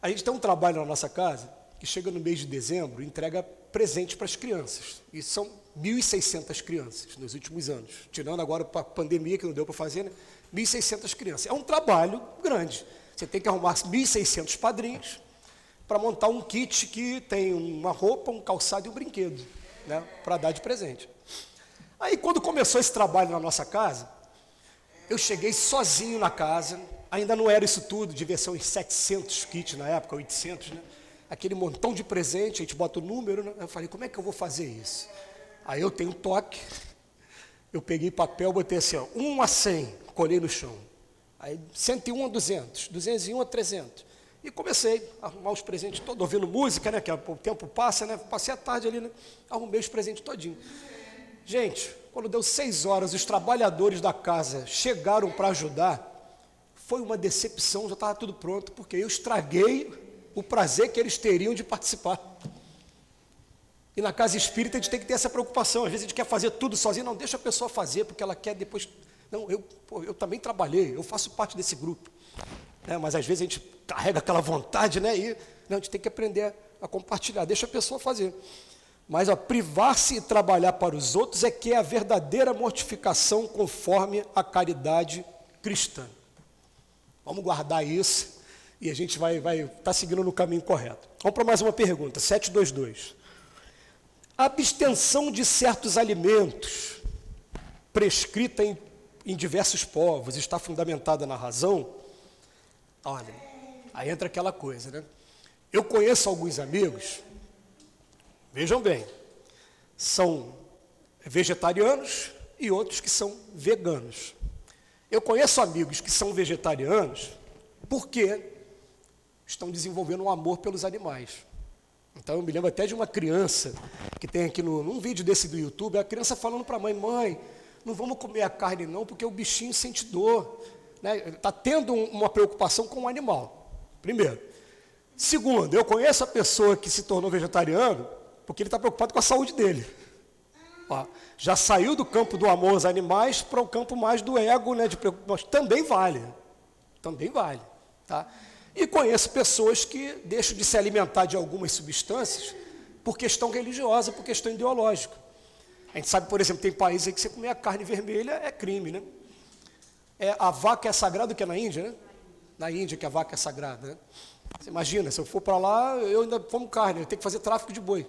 A gente tem um trabalho na nossa casa que chega no mês de dezembro e entrega presente para as crianças. E são 1.600 crianças nos últimos anos. Tirando agora para a pandemia, que não deu para fazer, né? 1.600 crianças. É um trabalho grande. Você tem que arrumar 1.600 padrinhos para montar um kit que tem uma roupa, um calçado e um brinquedo, né? Para dar de presente. Aí, quando começou esse trabalho na nossa casa, eu cheguei sozinho na casa. Ainda não era isso tudo, devia ser uns 700 kits na época, 800, né? Aquele montão de presente, a gente bota o número, né? Eu falei, como é que eu vou fazer isso? Aí eu tenho um toque, eu peguei papel, botei assim, ó, 1 a 100, colhei no chão. Aí 101 a 200, 201 a 300. E comecei a arrumar os presentes todos, ouvindo música, né? Que o tempo passa, né? Passei a tarde ali, né? Arrumei os presentes todinho. Gente, quando deu 6 horas, os trabalhadores da casa chegaram para ajudar. Foi uma decepção, já estava tudo pronto, porque eu estraguei o prazer que eles teriam de participar. E na casa espírita a gente tem que ter essa preocupação. Às vezes a gente quer fazer tudo sozinho, não, deixa a pessoa fazer, porque ela quer depois. Não, eu também trabalhei, eu faço parte desse grupo. Mas às vezes a gente carrega aquela vontade, né? E não, a gente tem que aprender a compartilhar, deixa a pessoa fazer. Mas privar-se e trabalhar para os outros é que é a verdadeira mortificação conforme a caridade cristã. Vamos guardar isso e a gente vai estar seguindo no caminho correto. Vamos para mais uma pergunta, 722. A abstenção de certos alimentos, prescrita em diversos povos, está fundamentada na razão? Olha, aí entra aquela coisa, né? Eu conheço alguns amigos, vejam bem, são vegetarianos e outros que são veganos. Eu conheço amigos que são vegetarianos porque estão desenvolvendo um amor pelos animais. Então eu me lembro até de uma criança que tem aqui num vídeo desse do YouTube, a criança falando para a mãe, não vamos comer a carne não, porque o bichinho sente dor. Está tendo uma preocupação com o animal, primeiro. Segundo, eu conheço a pessoa que se tornou vegetariano porque ele está preocupado com a saúde dele. Já saiu do campo do amor aos animais para o campo mais do ego, né, de preocupação. Também vale, tá? E conheço pessoas que deixam de se alimentar de algumas substâncias por questão religiosa, por questão ideológica. A gente sabe, por exemplo, tem países aí que você comer a carne vermelha é crime, né? A vaca é sagrada, que é na Índia, né? Na Índia que a vaca é sagrada, né? Você imagina, se eu for para lá, eu ainda como carne, eu tenho que fazer tráfico de boi.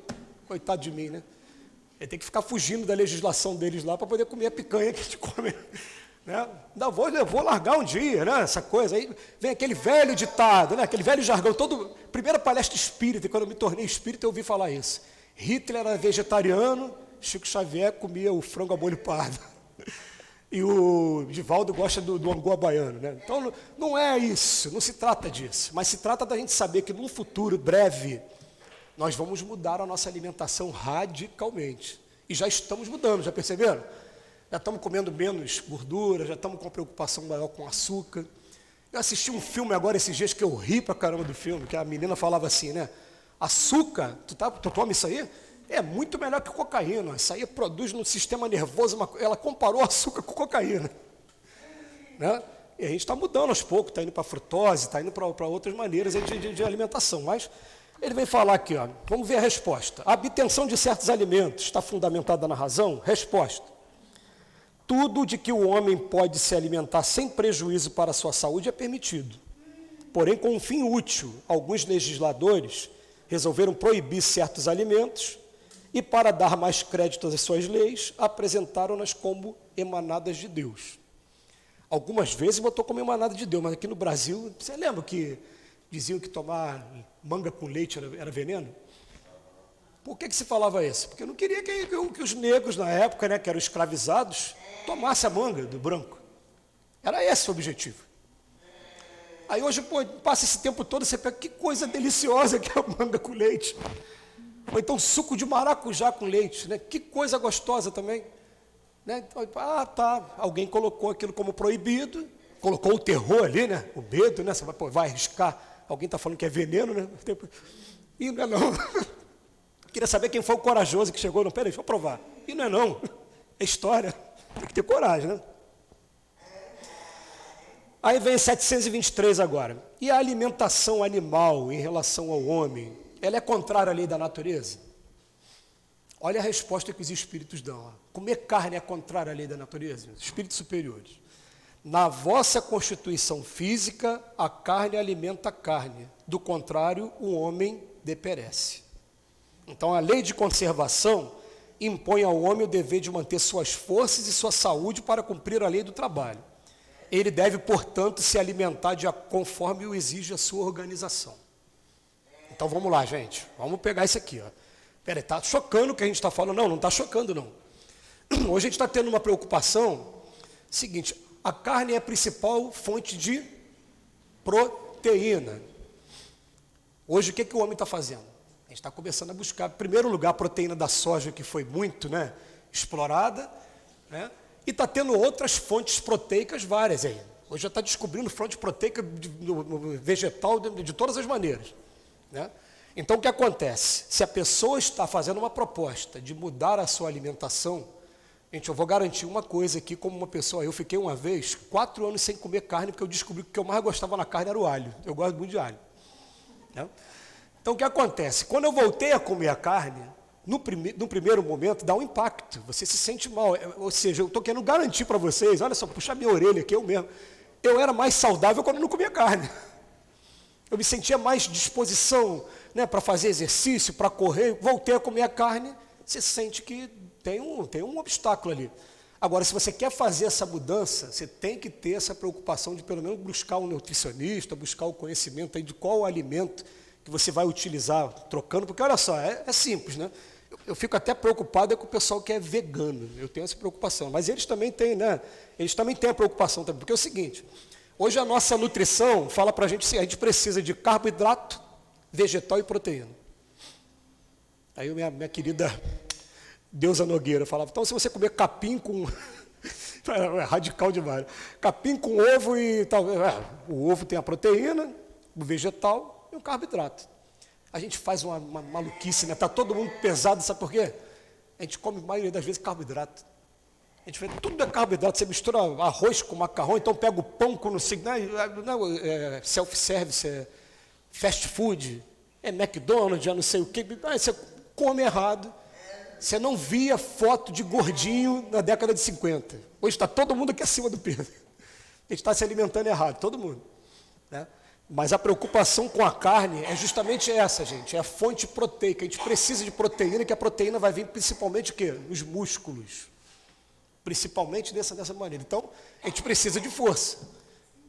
Coitado de mim, né? Eu tenho que ficar fugindo da legislação deles lá para poder comer a picanha que a gente come Né? Eu vou largar um dia, né? Essa coisa. Aí vem aquele velho ditado, né? Aquele velho jargão. Primeira palestra espírita, quando eu me tornei espírita, eu ouvi falar isso. Hitler era vegetariano, Chico Xavier comia o frango a molho pardo. E o Divaldo gosta do angu baiano. Né? Então, não é isso, não se trata disso. Mas se trata da gente saber que num futuro breve, nós vamos mudar a nossa alimentação radicalmente. E já estamos mudando, já perceberam? Já estamos comendo menos gordura, já estamos com uma preocupação maior com açúcar. Eu assisti um filme agora esses dias que eu ri pra caramba do filme, que a menina falava assim, né? Açúcar, tu toma isso aí? É muito melhor que cocaína. Isso aí produz no sistema nervoso. Ela comparou açúcar com cocaína. Né? E a gente está mudando aos poucos, está indo para frutose, está indo para outras maneiras de alimentação. Mas ele vem falar aqui, ó, vamos ver a resposta. A obtenção de certos alimentos está fundamentada na razão? Resposta. Tudo de que o homem pode se alimentar sem prejuízo para a sua saúde é permitido. Porém, com um fim útil, alguns legisladores resolveram proibir certos alimentos e, para dar mais crédito às suas leis, apresentaram-nas como emanadas de Deus. Algumas vezes botou como emanada de Deus, mas aqui no Brasil, você lembra que diziam que tomar manga com leite era veneno? Por que se falava isso? Porque não queria que os negros, na época, né, que eram escravizados, tomassem a manga do branco. Era esse o objetivo. Aí hoje, pô, passa esse tempo todo, você pega, que coisa deliciosa que é a manga com leite. Ou então suco de maracujá com leite, né? Que coisa gostosa também. Né? Então, tá, alguém colocou aquilo como proibido, colocou o terror ali, né? O medo, né? Você vai arriscar, alguém está falando que é veneno, né? E não é não. Queria saber quem foi o corajoso que chegou, não, peraí, deixa eu provar. E não é não, é história, tem que ter coragem, né? Aí vem 723 agora. E a alimentação animal em relação ao homem, ela é contrária à lei da natureza? Olha a resposta que os espíritos dão. Ó. Comer carne é contrária à lei da natureza? Espíritos superiores. Na vossa constituição física, a carne alimenta a carne. Do contrário, o homem deperece. Então, a lei de conservação impõe ao homem o dever de manter suas forças e sua saúde para cumprir a lei do trabalho. Ele deve, portanto, se alimentar conforme o exige a sua organização. Então vamos lá, gente. Vamos pegar isso aqui. Peraí, está chocando o que a gente está falando? Não está chocando, não. Hoje a gente está tendo uma preocupação. Seguinte, a carne é a principal fonte de proteína. Hoje o que o homem está fazendo? A gente está começando a buscar, em primeiro lugar, a proteína da soja, que foi muito, né, explorada, né? E está tendo outras fontes proteicas várias aí. Hoje já está descobrindo fonte proteica no vegetal de todas as maneiras. Né? Então, o que acontece? Se a pessoa está fazendo uma proposta de mudar a sua alimentação, gente, eu vou garantir uma coisa aqui como uma pessoa. Eu fiquei uma vez 4 anos sem comer carne, porque eu descobri que o que eu mais gostava na carne era o alho. Eu gosto muito de alho. Né? Então, o que acontece? Quando eu voltei a comer a carne, no primeiro momento, dá um impacto, você se sente mal, ou seja, eu estou querendo garantir para vocês, olha só, puxar minha orelha aqui, eu mesmo, eu era mais saudável quando eu não comia carne, eu me sentia mais disposição, né, para fazer exercício, para correr, voltei a comer a carne, você sente que tem um obstáculo ali. Agora, se você quer fazer essa mudança, você tem que ter essa preocupação de pelo menos buscar um nutricionista, buscar o conhecimento aí de qual o alimento que você vai utilizar trocando, porque olha só, é simples, né? Eu fico até preocupado com o pessoal que é vegano, eu tenho essa preocupação, mas eles também têm, né? Eles também têm a preocupação também, porque é o seguinte, hoje a nossa nutrição fala para a gente assim, a gente precisa de carboidrato, vegetal e proteína. Aí minha querida Deusa Nogueira falava, então se você comer capim com... é radical demais. Capim com ovo e tal, o ovo tem a proteína, o vegetal e o carboidrato. A gente faz uma maluquice, né? Está todo mundo pesado, sabe por quê? A gente come, a maioria das vezes, carboidrato. A gente faz tudo é carboidrato, você mistura arroz com macarrão, então pega o pão com não sei, não é self-service, é fast food, é McDonald's, já não sei o quê, você come errado. Você não via foto de gordinho na década de 50. Hoje está todo mundo aqui acima do peso. A gente está se alimentando errado, todo mundo. Né? Mas a preocupação com a carne é justamente essa, gente. É a fonte proteica. A gente precisa de proteína, que a proteína vai vir principalmente o quê? Nos músculos. principalmente dessa maneira. Então, a gente precisa de força.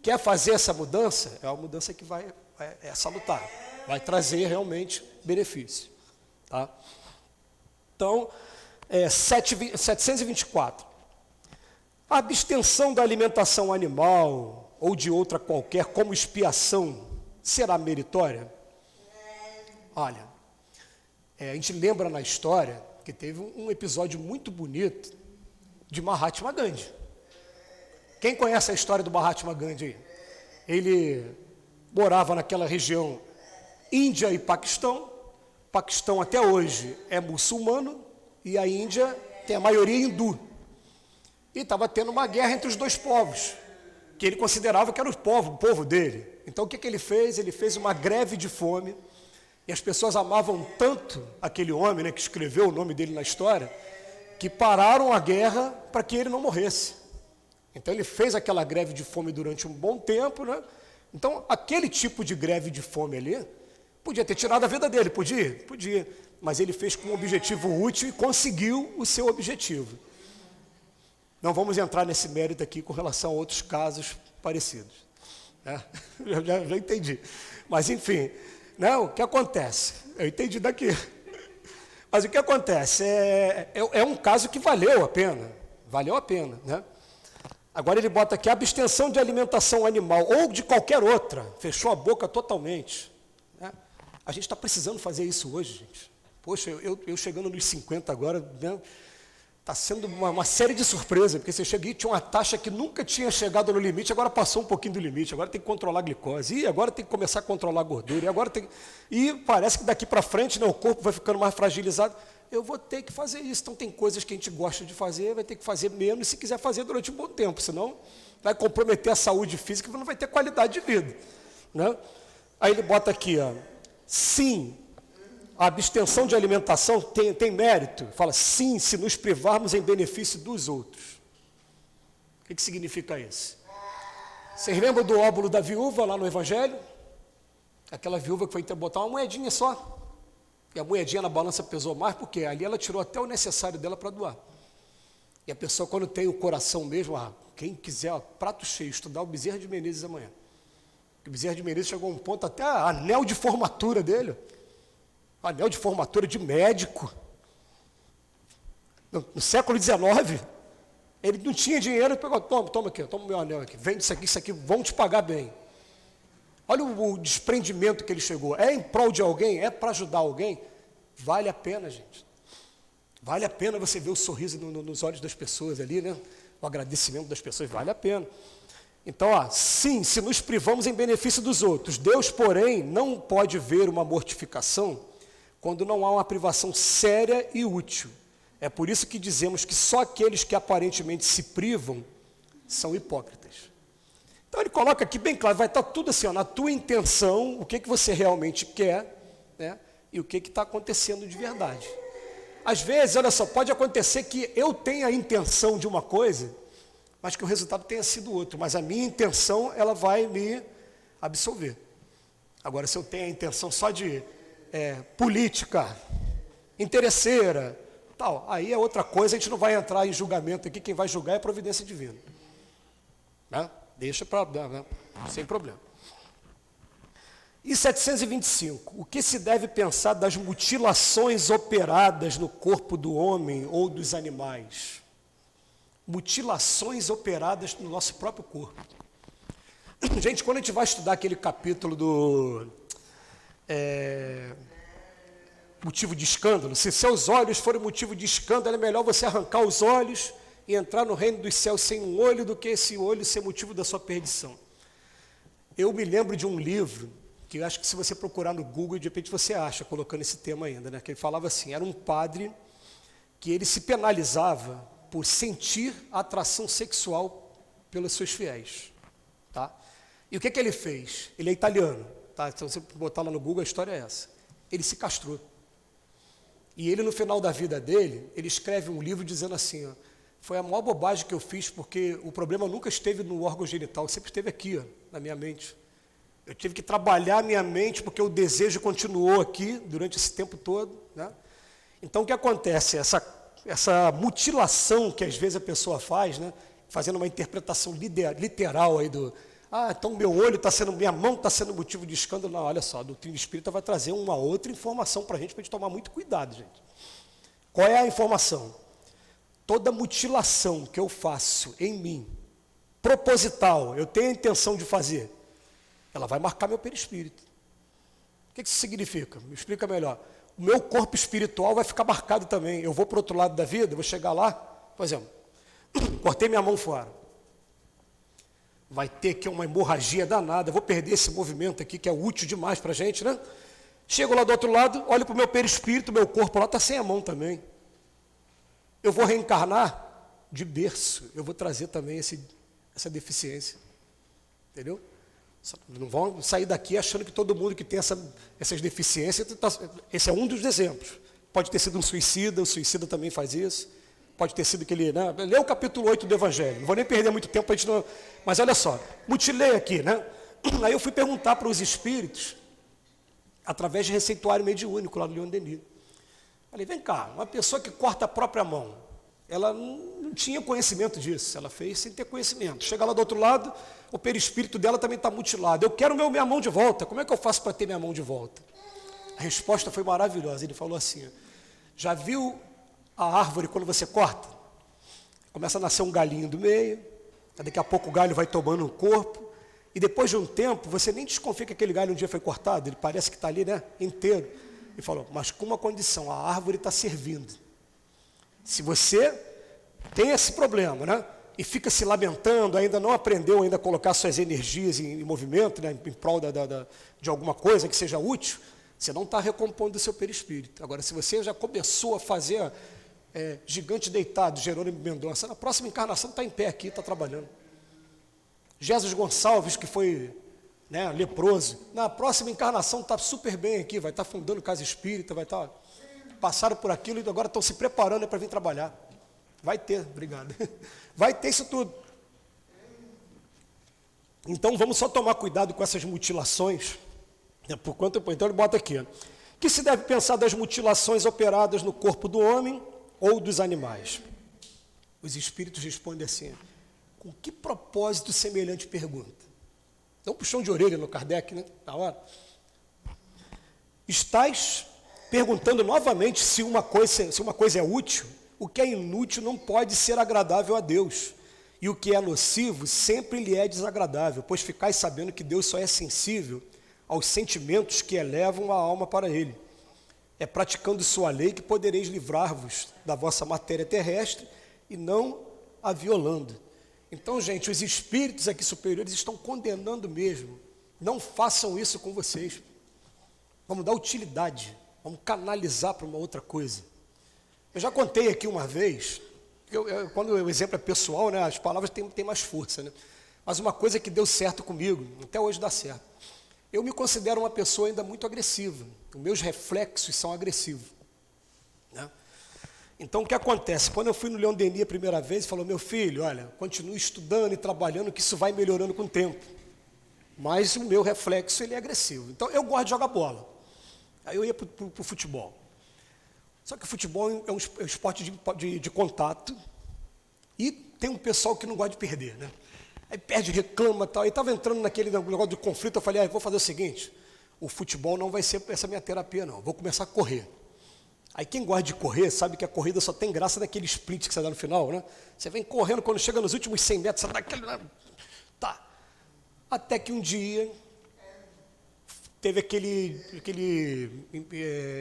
Quer fazer essa mudança? É uma mudança que é salutar, vai trazer realmente benefício. Tá? Então, 724. A abstenção da alimentação animal ou de outra qualquer como expiação será meritória? Olha, a gente lembra na história que teve um episódio muito bonito de Mahatma Gandhi. Quem conhece a história do Mahatma Gandhi aí? Ele morava naquela região Índia e Paquistão. Paquistão até hoje é muçulmano e a Índia tem a maioria hindu. E estava tendo uma guerra entre os dois povos, que ele considerava que era o povo dele. Então o que ele fez? Ele fez uma greve de fome, e as pessoas amavam tanto aquele homem, né, que escreveu o nome dele na história, que pararam a guerra para que ele não morresse. Então ele fez aquela greve de fome durante um bom tempo, né? Então aquele tipo de greve de fome ali, podia ter tirado a vida dele, podia, mas ele fez com um objetivo útil e conseguiu o seu objetivo. Não vamos entrar nesse mérito aqui com relação a outros casos parecidos. Né? Já entendi. Mas, enfim, né, o que acontece? Eu entendi daqui. Mas o que acontece? É um caso que valeu a pena. Valeu a pena. Né? Agora ele bota aqui, a abstenção de alimentação animal ou de qualquer outra. Fechou a boca totalmente. Né? A gente está precisando fazer isso hoje, gente. Poxa, eu chegando nos 50 agora... Né? Está sendo uma série de surpresas, porque você chega e tinha uma taxa que nunca tinha chegado no limite, agora passou um pouquinho do limite, agora tem que controlar a glicose, e agora tem que começar a controlar a gordura, e parece que daqui para frente, né, o corpo vai ficando mais fragilizado. Eu vou ter que fazer isso. Então tem coisas que a gente gosta de fazer, vai ter que fazer menos, se quiser fazer durante um bom tempo, senão vai comprometer a saúde física e não vai ter qualidade de vida. Né? Aí ele bota aqui, ó, sim, a abstenção de alimentação tem mérito. Fala, sim, se nos privarmos em benefício dos outros. O que significa isso? Vocês lembram do óbolo da viúva lá no Evangelho? Aquela viúva que foi botar uma moedinha só. E a moedinha na balança pesou mais, porque ali ela tirou até o necessário dela para doar. E a pessoa, quando tem o coração mesmo, quem quiser, prato cheio, estudar o Bezerra de Menezes amanhã. O Bezerra de Menezes chegou a um ponto, até anel de formatura dele. Anel de formatura de médico. No século XIX, ele não tinha dinheiro, ele pegou, toma aqui, toma o meu anel aqui, vende isso aqui, vão te pagar bem. Olha o desprendimento que ele chegou. É em prol de alguém? É para ajudar alguém? Vale a pena, gente. Vale a pena você ver o sorriso nos olhos das pessoas ali, né? O agradecimento das pessoas, vale a pena. Então, sim, se nos privamos em benefício dos outros. Deus, porém, não pode ver uma mortificação quando não há uma privação séria e útil. É por isso que dizemos que só aqueles que aparentemente se privam são hipócritas. Então ele coloca aqui bem claro, vai estar tudo assim, na tua intenção, o que você realmente quer, né, e o que está acontecendo de verdade. Às vezes, olha só, pode acontecer que eu tenha a intenção de uma coisa, mas que o resultado tenha sido outro, mas a minha intenção, ela vai me absolver. Agora, se eu tenho a intenção só de política, interesseira, tal, aí é outra coisa, a gente não vai entrar em julgamento aqui, quem vai julgar é a providência divina. Né? Deixa para, né? Sem problema. E 725, o que se deve pensar das mutilações operadas no corpo do homem ou dos animais? Mutilações operadas no nosso próprio corpo. Gente, quando a gente vai estudar aquele capítulo do motivo de escândalo, se seus olhos forem motivo de escândalo, é melhor você arrancar os olhos e entrar no reino dos céus sem um olho do que esse olho ser motivo da sua perdição. Eu me lembro de um livro, que eu acho que se você procurar no Google, de repente você acha, colocando esse tema ainda, né? Que ele falava assim, era um padre que ele se penalizava por sentir atração sexual pelos seus fiéis. Tá? E o que ele fez? Ele é italiano. Tá? Então, se você botar lá no Google, a história é essa. Ele se castrou. E ele, no final da vida dele, ele escreve um livro dizendo assim, ó, foi a maior bobagem que eu fiz, porque o problema nunca esteve no órgão genital, sempre esteve aqui, ó, na minha mente. Eu tive que trabalhar a minha mente, porque o desejo continuou aqui durante esse tempo todo. Né? Então, o que acontece? Essa essa mutilação que às vezes a pessoa faz, né? Fazendo uma interpretação literal aí do... então meu olho está sendo, minha mão está sendo motivo de escândalo. Não, olha só, a doutrina espírita vai trazer uma outra informação para a gente tomar muito cuidado, gente. Qual é a informação? Toda mutilação que eu faço em mim, proposital, eu tenho a intenção de fazer, ela vai marcar meu perispírito. O que isso significa? Me explica melhor. O meu corpo espiritual vai ficar marcado também. Eu vou para o outro lado da vida, vou chegar lá, por exemplo, cortei minha mão fora. Vai ter aqui uma hemorragia danada, vou perder esse movimento aqui que é útil demais para a gente, né? Chego lá do outro lado, olho para o meu perispírito, meu corpo lá está sem a mão também. Eu vou reencarnar de berço, eu vou trazer também essa deficiência. Entendeu? Não vão sair daqui achando que todo mundo que tem essas deficiências, esse é um dos exemplos. Pode ter sido um suicida, o suicida também faz isso. Pode ter sido aquele, né? Lê o capítulo 8 do Evangelho, não vou nem perder muito tempo, a gente não... Mas olha só, mutilei aqui, né? Aí eu fui perguntar para os espíritos, através de receituário mediúnico lá do Leon Denis. Falei, vem cá, uma pessoa que corta a própria mão, ela não tinha conhecimento disso, ela fez sem ter conhecimento. Chega lá do outro lado, o perispírito dela também está mutilado. Eu quero minha mão de volta, como é que eu faço para ter minha mão de volta? A resposta foi maravilhosa, ele falou assim, já viu a árvore quando você corta? Começa a nascer um galinho do meio, daqui a pouco o galho vai tomando o corpo, e depois de um tempo, você nem desconfia que aquele galho um dia foi cortado, ele parece que está ali, né, inteiro. Ele falou, mas com uma condição, a árvore está servindo. Se você tem esse problema, né, e fica se lamentando, ainda não aprendeu ainda a colocar suas energias em movimento, né, em prol de alguma coisa que seja útil, você não está recompondo o seu perispírito. Agora, se você já começou a fazer gigante deitado, Jerônimo Mendonça, na próxima encarnação está em pé aqui, está trabalhando. Jesus Gonçalves, que foi, né, leproso, na próxima encarnação está super bem aqui, vai estar fundando casa espírita, vai estar... Passaram por aquilo e agora estão se preparando para vir trabalhar. Vai ter, obrigado. Vai ter isso tudo. Então vamos só tomar cuidado com essas mutilações. Por quanto tempo? Então ele bota aqui. Que se deve pensar das mutilações operadas no corpo do homem ou dos animais? Os espíritos respondem assim, com que propósito semelhante pergunta? Dá um puxão de orelha no Kardec, né? Na hora. Estás perguntando novamente se uma coisa é útil. O que é inútil não pode ser agradável a Deus. E o que é nocivo sempre lhe é desagradável, pois ficais sabendo que Deus só é sensível aos sentimentos que elevam a alma para Ele. É praticando sua lei que podereis livrar-vos da vossa matéria terrestre e não a violando. Então, gente, os espíritos aqui superiores estão condenando mesmo. Não façam isso com vocês. Vamos dar utilidade, vamos canalizar para uma outra coisa. Eu já contei aqui uma vez, quando o exemplo é pessoal, né, as palavras têm mais força, né? Mas uma coisa que deu certo comigo, até hoje dá certo. Eu me considero uma pessoa ainda muito agressiva. Os meus reflexos são agressivos, né? Então, o que acontece? Quando eu fui no Leon Denis a primeira vez, ele falou, meu filho, olha, continue estudando e trabalhando, que isso vai melhorando com o tempo. Mas o meu reflexo, ele é agressivo. Então, eu gosto de jogar bola. Aí eu ia para o futebol. Só que o futebol é um esporte de contato. E tem um pessoal que não gosta de perder, né? Aí perde, reclama e tal. Aí estava entrando naquele negócio de conflito, eu falei, vou fazer o seguinte, o futebol não vai ser essa minha terapia, não. Vou começar a correr. Aí quem gosta de correr sabe que a corrida só tem graça naquele sprint que você dá no final, né? Você vem correndo, quando chega nos últimos 100 metros, você dá aquele... Tá. Até que um dia teve aquele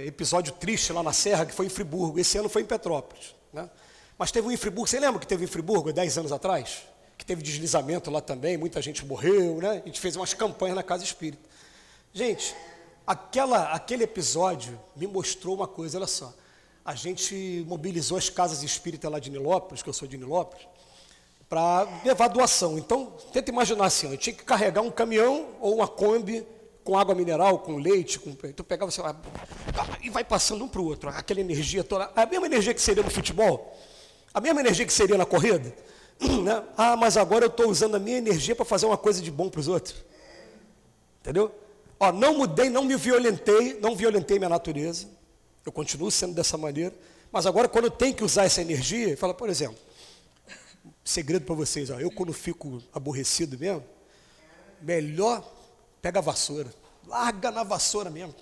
episódio triste lá na Serra, que foi em Friburgo. Esse ano foi em Petrópolis, né? Mas teve um em Friburgo, você lembra que teve em Friburgo 10 anos atrás? Que teve deslizamento lá também, muita gente morreu, né? A gente fez umas campanhas na Casa Espírita. Gente, aquele episódio me mostrou uma coisa, olha só. A gente mobilizou as casas espíritas lá de Nilópolis, que eu sou de Nilópolis, para levar doação. Então, tenta imaginar assim, eu tinha que carregar um caminhão ou uma Kombi com água mineral, com leite, então pegava assim, e vai passando um para o outro, aquela energia toda, a mesma energia que seria no futebol, a mesma energia que seria na corrida, né? Mas agora eu estou usando a minha energia para fazer uma coisa de bom para os outros. Entendeu? Não mudei, não violentei minha natureza, eu continuo sendo dessa maneira, Mas agora, quando tem que usar essa energia, fala, por exemplo, segredo para vocês, ó, eu quando fico aborrecido mesmo, melhor pega a vassoura, larga na vassoura mesmo,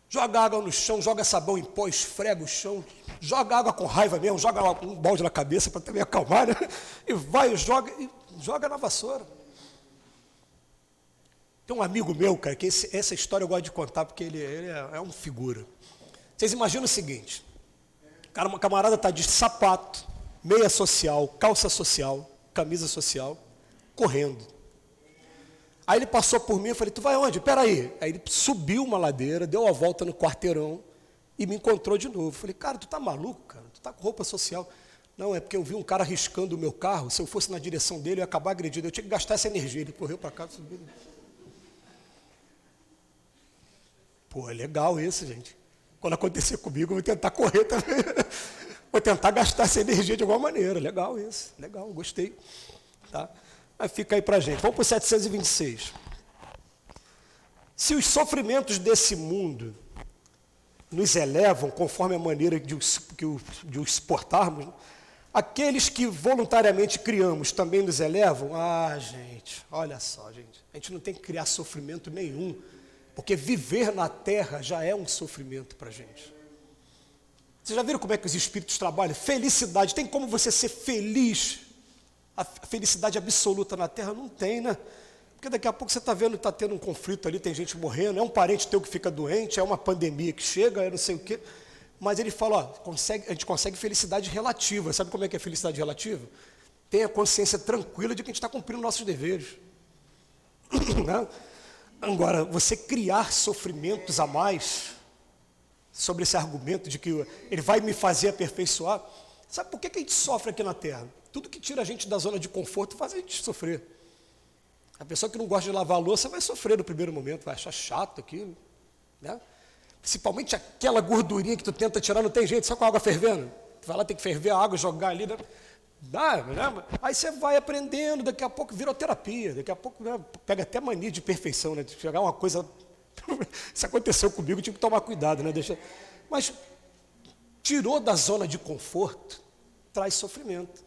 joga água no chão, joga sabão em pó, esfrega o chão, joga água com raiva mesmo, joga um balde na cabeça para também acalmar, né? E vai, joga na vassoura. Tem um amigo meu, cara, que essa história eu gosto de contar, porque ele é um figura. Vocês imaginam o seguinte, cara, uma camarada está de sapato, meia social, calça social, camisa social, correndo. Aí ele passou por mim, eu falei, tu vai onde? Peraí. Aí ele subiu uma ladeira, deu a volta no quarteirão e me encontrou de novo. Eu falei, cara, tu tá maluco, cara? Tu tá com roupa social? Não, é porque eu vi um cara riscando o meu carro, se eu fosse na direção dele, eu ia acabar agredindo. Eu tinha que gastar essa energia. Ele correu para cá, subiu. Pô, é legal isso, gente. Quando acontecer comigo, eu vou tentar correr também. Vou tentar gastar essa energia de alguma maneira. Legal isso, legal, gostei. Tá? Mas fica aí pra gente. Vamos para o 726. Se os sofrimentos desse mundo nos elevam, conforme a maneira de os suportarmos, aqueles que voluntariamente criamos também nos elevam? Ah, gente, olha só, gente. A gente não tem que criar sofrimento nenhum, porque viver na terra já é um sofrimento para a gente. Vocês já viram como é que os espíritos trabalham? Felicidade, tem como você ser feliz? A felicidade absoluta na terra não tem, né? Porque daqui a pouco você está vendo, está tendo um conflito ali, tem gente morrendo, é um parente teu que fica doente, é uma pandemia que chega, é não sei o quê. Mas ele fala, ó, a gente consegue felicidade relativa. Sabe como é que é felicidade relativa? Tem a consciência tranquila de que a gente está cumprindo nossos deveres. Né? Agora, você criar sofrimentos a mais, sobre esse argumento de que ele vai me fazer aperfeiçoar, sabe por que a gente sofre aqui na Terra? Tudo que tira a gente da zona de conforto faz a gente sofrer. A pessoa que não gosta de lavar a louça vai sofrer no primeiro momento, vai achar chato aquilo, né? Principalmente aquela gordurinha que tu tenta tirar, não tem jeito, só com a água fervendo. Tu vai lá, tem que ferver a água, jogar ali, né? Né? Aí você vai aprendendo, daqui a pouco vira terapia, daqui a pouco, né, pega até mania de perfeição, né? De chegar uma coisa... Se aconteceu comigo, eu tive que tomar cuidado, né? Mas tirou da zona de conforto, traz sofrimento.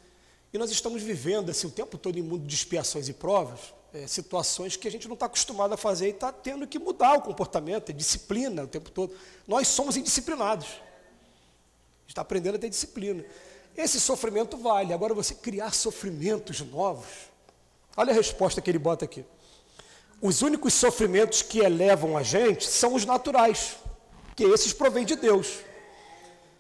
E nós estamos vivendo assim, o tempo todo em mundo de expiações e provas, situações que a gente não está acostumado a fazer e está tendo que mudar o comportamento, é disciplina o tempo todo. Nós somos indisciplinados. A gente está aprendendo a ter disciplina. Esse sofrimento vale. Agora você criar sofrimentos novos. Olha a resposta que ele bota aqui. Os únicos sofrimentos que elevam a gente são os naturais, que esses provêm de Deus.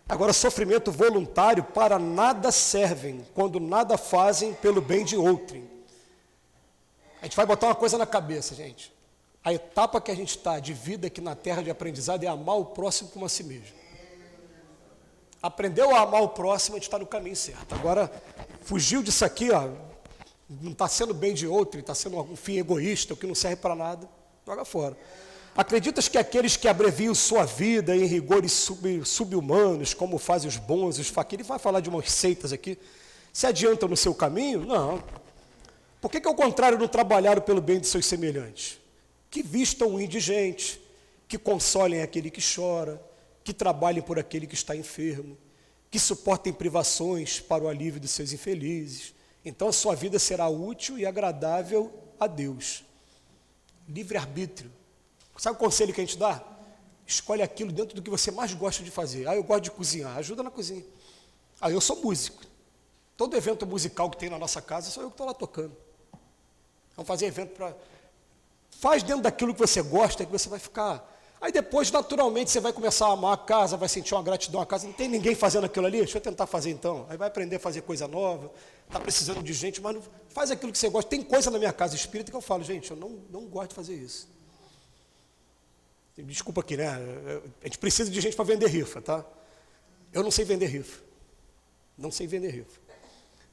Agora, sofrimento voluntário para nada servem, quando nada fazem pelo bem de outrem. A gente vai botar uma coisa na cabeça, gente. A etapa que a gente está de vida aqui na terra de aprendizado é amar o próximo como a si mesmo. Aprendeu a amar o próximo, a gente está no caminho certo. Agora, fugiu disso aqui, ó, não está sendo bem de outro, está sendo um fim egoísta, o que não serve para nada, joga fora. Acreditas que aqueles que abreviam sua vida em rigores sub-humanos, como fazem os bons, os faquires, ele vai falar de umas seitas aqui, se adiantam no seu caminho? Não. Por que ao contrário não trabalharam pelo bem de seus semelhantes? Que vistam o indigente, que consolem aquele que chora, que trabalhem por aquele que está enfermo, que suportem privações para o alívio dos seus infelizes. Então a sua vida será útil e agradável a Deus. Livre-arbítrio. Sabe o conselho que a gente dá? Escolhe aquilo dentro do que você mais gosta de fazer. Ah, eu gosto de cozinhar, ajuda na cozinha. Ah, eu sou músico. Todo evento musical que tem na nossa casa, sou eu que estou lá tocando. Vamos fazer evento para... Faz dentro daquilo que você gosta, que você vai ficar... Aí depois, naturalmente, você vai começar a amar a casa, vai sentir uma gratidão à casa. Não tem ninguém fazendo aquilo ali? Deixa eu tentar fazer então. Aí vai aprender a fazer coisa nova, está precisando de gente, mas não... faz aquilo que você gosta. Tem coisa na minha casa espírita que eu falo, gente, eu não gosto de fazer isso. Desculpa aqui, né? A gente precisa de gente para vender rifa, tá? Eu não sei vender rifa. Não sei vender rifa.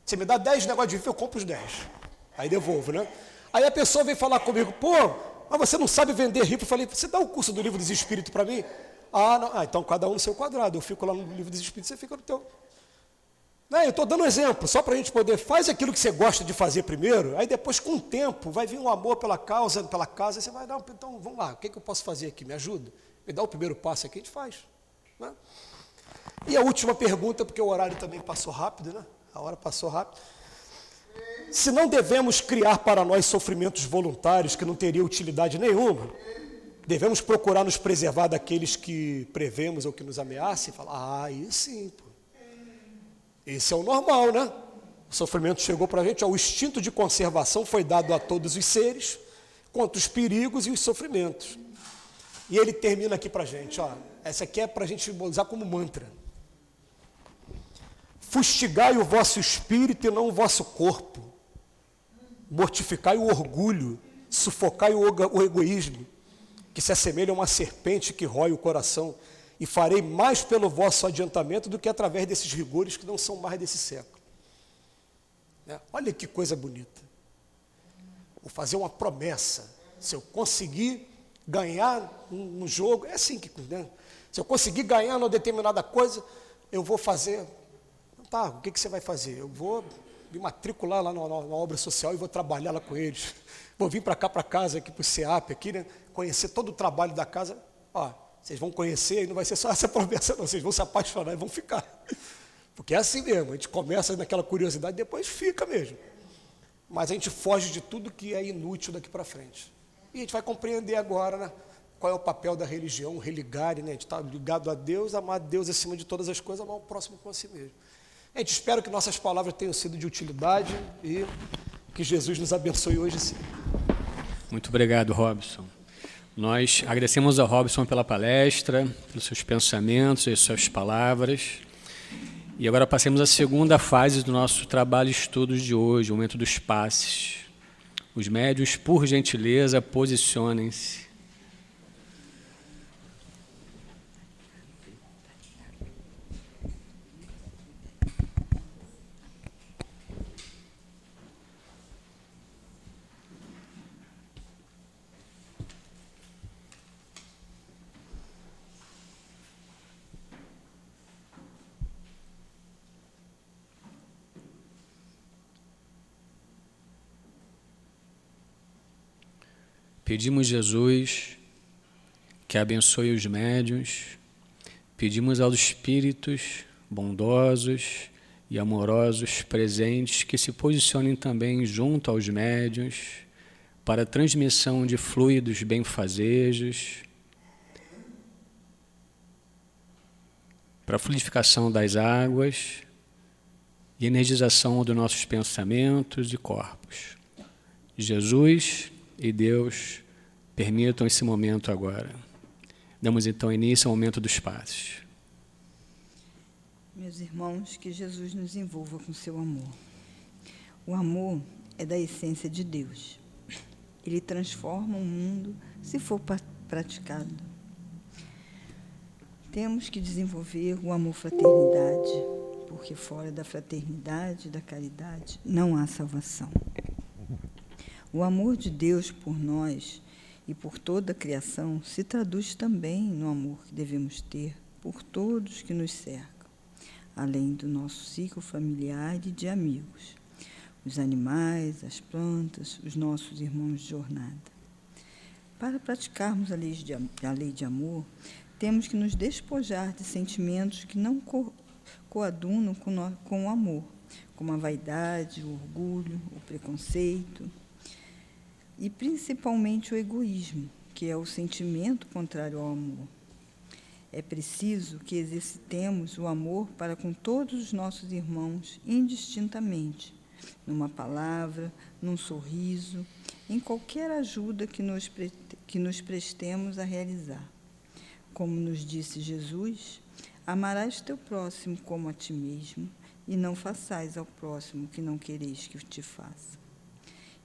Você me dá 10 negócios de rifa, eu compro os 10. Aí devolvo, né? Aí a pessoa vem falar comigo, pô, mas você não sabe vender rifa. Eu falei, você dá o curso do Livro dos Espíritos para mim? Ah, não. Ah, então cada um no seu quadrado. Eu fico lá no Livro dos Espíritos, você fica no teu. Não, eu estou dando um exemplo, só para a gente poder, faz aquilo que você gosta de fazer primeiro, aí depois com o tempo vai vir um amor pela causa, pela casa, aí você vai dar, então vamos lá, o que eu posso fazer aqui? Me ajuda? Me dá o primeiro passo aqui, a gente faz. né? E a última pergunta, porque o horário também passou rápido, né? A hora passou rápido. Se não devemos criar para nós sofrimentos voluntários que não teriam utilidade nenhuma, devemos procurar nos preservar daqueles que prevemos ou que nos ameaçam e falar, aí sim, pô. Esse é o normal, né? O sofrimento chegou para a gente, ó, o instinto de conservação foi dado a todos os seres contra os perigos e os sofrimentos. E ele termina aqui para a gente, ó, essa aqui é para a gente usar como mantra. Fustigai o vosso espírito e não o vosso corpo. Mortificai o orgulho, sufocai o egoísmo, que se assemelha a uma serpente que rói o coração, e farei mais pelo vosso adiantamento do que através desses rigores que não são mais desse século. Olha que coisa bonita. Vou fazer uma promessa. Se eu conseguir ganhar um jogo, é assim que, né? Se eu conseguir ganhar uma determinada coisa, eu vou fazer. Tá, o que você vai fazer? Eu vou me matricular lá na obra social e vou trabalhar lá com eles. Vou vir para cá, para casa, aqui para o SEAP, aqui, né? Conhecer todo o trabalho da casa. Ó, vocês vão conhecer e não vai ser só essa promessa, não. Vocês vão se apaixonar e vão ficar. Porque é assim mesmo, a gente começa naquela curiosidade e depois fica mesmo. Mas a gente foge de tudo que é inútil daqui para frente. E a gente vai compreender agora, né, qual é o papel da religião, o religare, né? A gente está ligado a Deus, amar Deus acima de todas as coisas, amar o próximo com a si mesmo. A gente espera que nossas palavras tenham sido de utilidade e que Jesus nos abençoe hoje sim. Muito obrigado, Robson. Nós agradecemos ao Robson pela palestra, pelos seus pensamentos e suas palavras. E agora passemos à segunda fase do nosso trabalho e estudos de hoje, o momento dos passes. Os médiuns, por gentileza, posicionem-se. Pedimos, Jesus, que abençoe os médiuns, pedimos aos espíritos bondosos e amorosos presentes que se posicionem também junto aos médiuns para a transmissão de fluidos benfazejos, para a fluidificação das águas e energização dos nossos pensamentos e corpos. Jesus e Deus permitam esse momento agora. Damos então início ao momento dos passes. Meus irmãos, que Jesus nos envolva com seu amor. O amor é da essência de Deus. Ele transforma o mundo se for praticado. Temos que desenvolver o amor-fraternidade, porque fora da fraternidade e da caridade não há salvação. O amor de Deus por nós e por toda a criação se traduz também no amor que devemos ter por todos que nos cercam, além do nosso ciclo familiar e de amigos, os animais, as plantas, os nossos irmãos de jornada. Para praticarmos a lei de amor, temos que nos despojar de sentimentos que não coadunam com o amor, como a vaidade, o orgulho, o preconceito, e principalmente o egoísmo, que é o sentimento contrário ao amor. É preciso que exercitemos o amor para com todos os nossos irmãos indistintamente, numa palavra, num sorriso, em qualquer ajuda que nos prestemos a realizar. Como nos disse Jesus, amarás teu próximo como a ti mesmo, e não façais ao próximo que não quereis que te faça.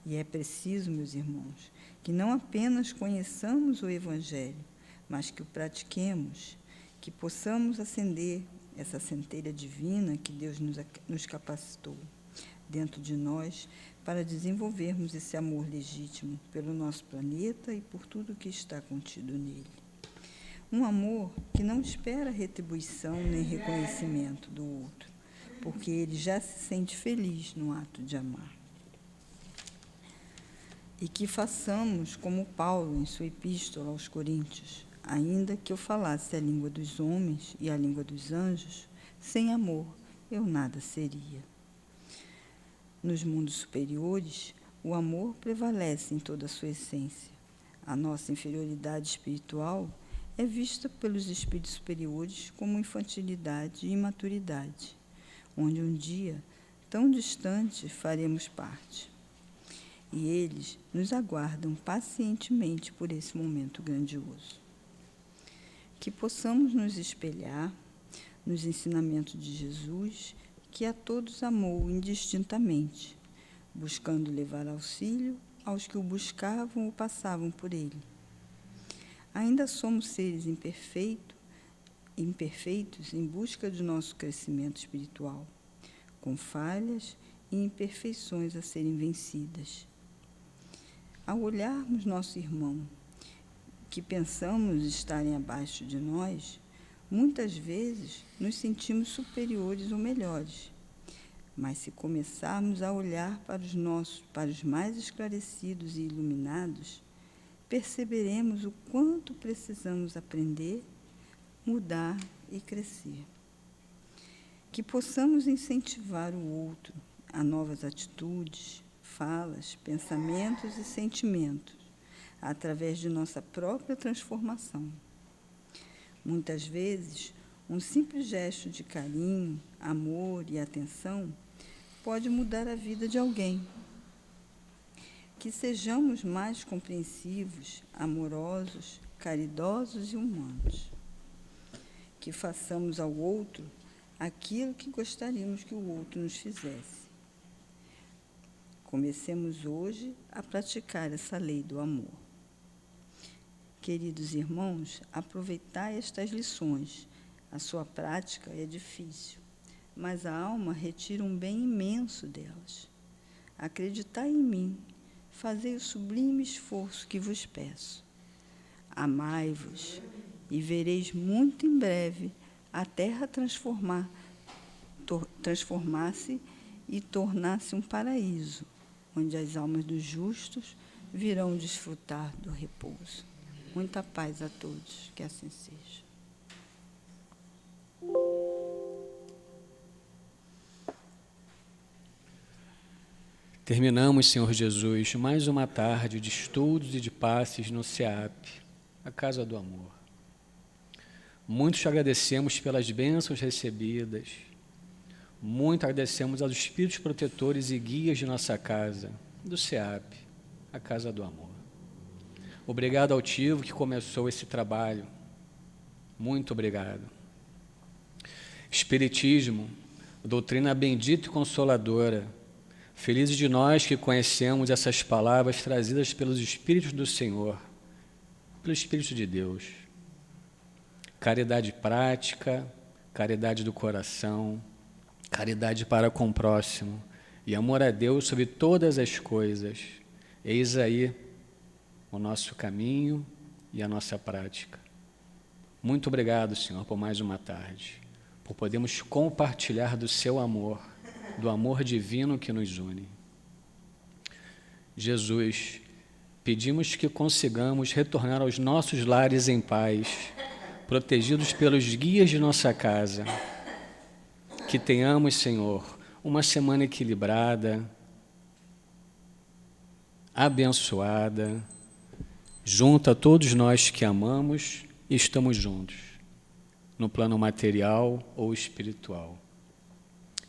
E é preciso, meus irmãos, que não apenas conheçamos o Evangelho, mas que o pratiquemos, que possamos acender essa centelha divina que Deus nos capacitou dentro de nós para desenvolvermos esse amor legítimo pelo nosso planeta e por tudo que está contido nele. Um amor que não espera retribuição nem reconhecimento do outro, porque ele já se sente feliz no ato de amar. E que façamos como Paulo, em sua epístola aos Coríntios, ainda que eu falasse a língua dos homens e a língua dos anjos, sem amor eu nada seria. Nos mundos superiores, o amor prevalece em toda a sua essência. A nossa inferioridade espiritual é vista pelos espíritos superiores como infantilidade e imaturidade, onde um dia, tão distante, faremos parte. E eles nos aguardam pacientemente por esse momento grandioso. Que possamos nos espelhar nos ensinamentos de Jesus, que a todos amou indistintamente, buscando levar auxílio aos que o buscavam ou passavam por ele. Ainda somos seres imperfeitos em busca de nosso crescimento espiritual, com falhas e imperfeições a serem vencidas. Ao olharmos nosso irmão, que pensamos estarem abaixo de nós, muitas vezes nos sentimos superiores ou melhores. Mas se começarmos a olhar para os mais esclarecidos e iluminados, perceberemos o quanto precisamos aprender, mudar e crescer. Que possamos incentivar o outro a novas atitudes, falas, pensamentos e sentimentos, através de nossa própria transformação. Muitas vezes, um simples gesto de carinho, amor e atenção pode mudar a vida de alguém. Que sejamos mais compreensivos, amorosos, caridosos e humanos. Que façamos ao outro aquilo que gostaríamos que o outro nos fizesse. Comecemos hoje a praticar essa lei do amor. Queridos irmãos, aproveitai estas lições. A sua prática é difícil, mas a alma retira um bem imenso delas. Acreditai em mim, fazei o sublime esforço que vos peço. Amai-vos e vereis muito em breve a terra transformar-se e tornar-se um paraíso, onde as almas dos justos virão desfrutar do repouso. Muita paz a todos, que assim seja. Terminamos, Senhor Jesus, mais uma tarde de estudos e de passes no SEAP, a Casa do Amor. Muito te agradecemos pelas bênçãos recebidas, muito agradecemos aos espíritos protetores e guias de nossa casa, do SEAP, a Casa do Amor. Obrigado ao Tivo que começou esse trabalho, muito obrigado. Espiritismo, doutrina bendita e consoladora, felizes de nós que conhecemos essas palavras trazidas pelos Espíritos do Senhor, pelo Espírito de Deus. Caridade prática, caridade do coração, caridade para com o próximo e amor a Deus sobre todas as coisas. Eis aí o nosso caminho e a nossa prática. Muito obrigado, Senhor, por mais uma tarde, por podermos compartilhar do seu amor, do amor divino que nos une. Jesus, pedimos que consigamos retornar aos nossos lares em paz, protegidos pelos guias de nossa casa. Que tenhamos, Senhor, uma semana equilibrada, abençoada, junto a todos nós que amamos e estamos juntos, no plano material ou espiritual.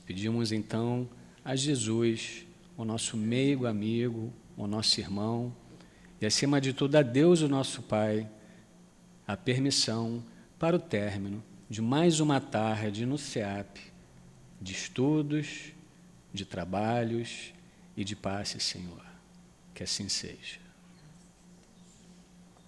Pedimos então a Jesus, o nosso meigo amigo, o nosso irmão, e acima de tudo a Deus, o nosso Pai, a permissão para o término de mais uma tarde no SEAP, de estudos, de trabalhos e de passe, Senhor. Que assim seja.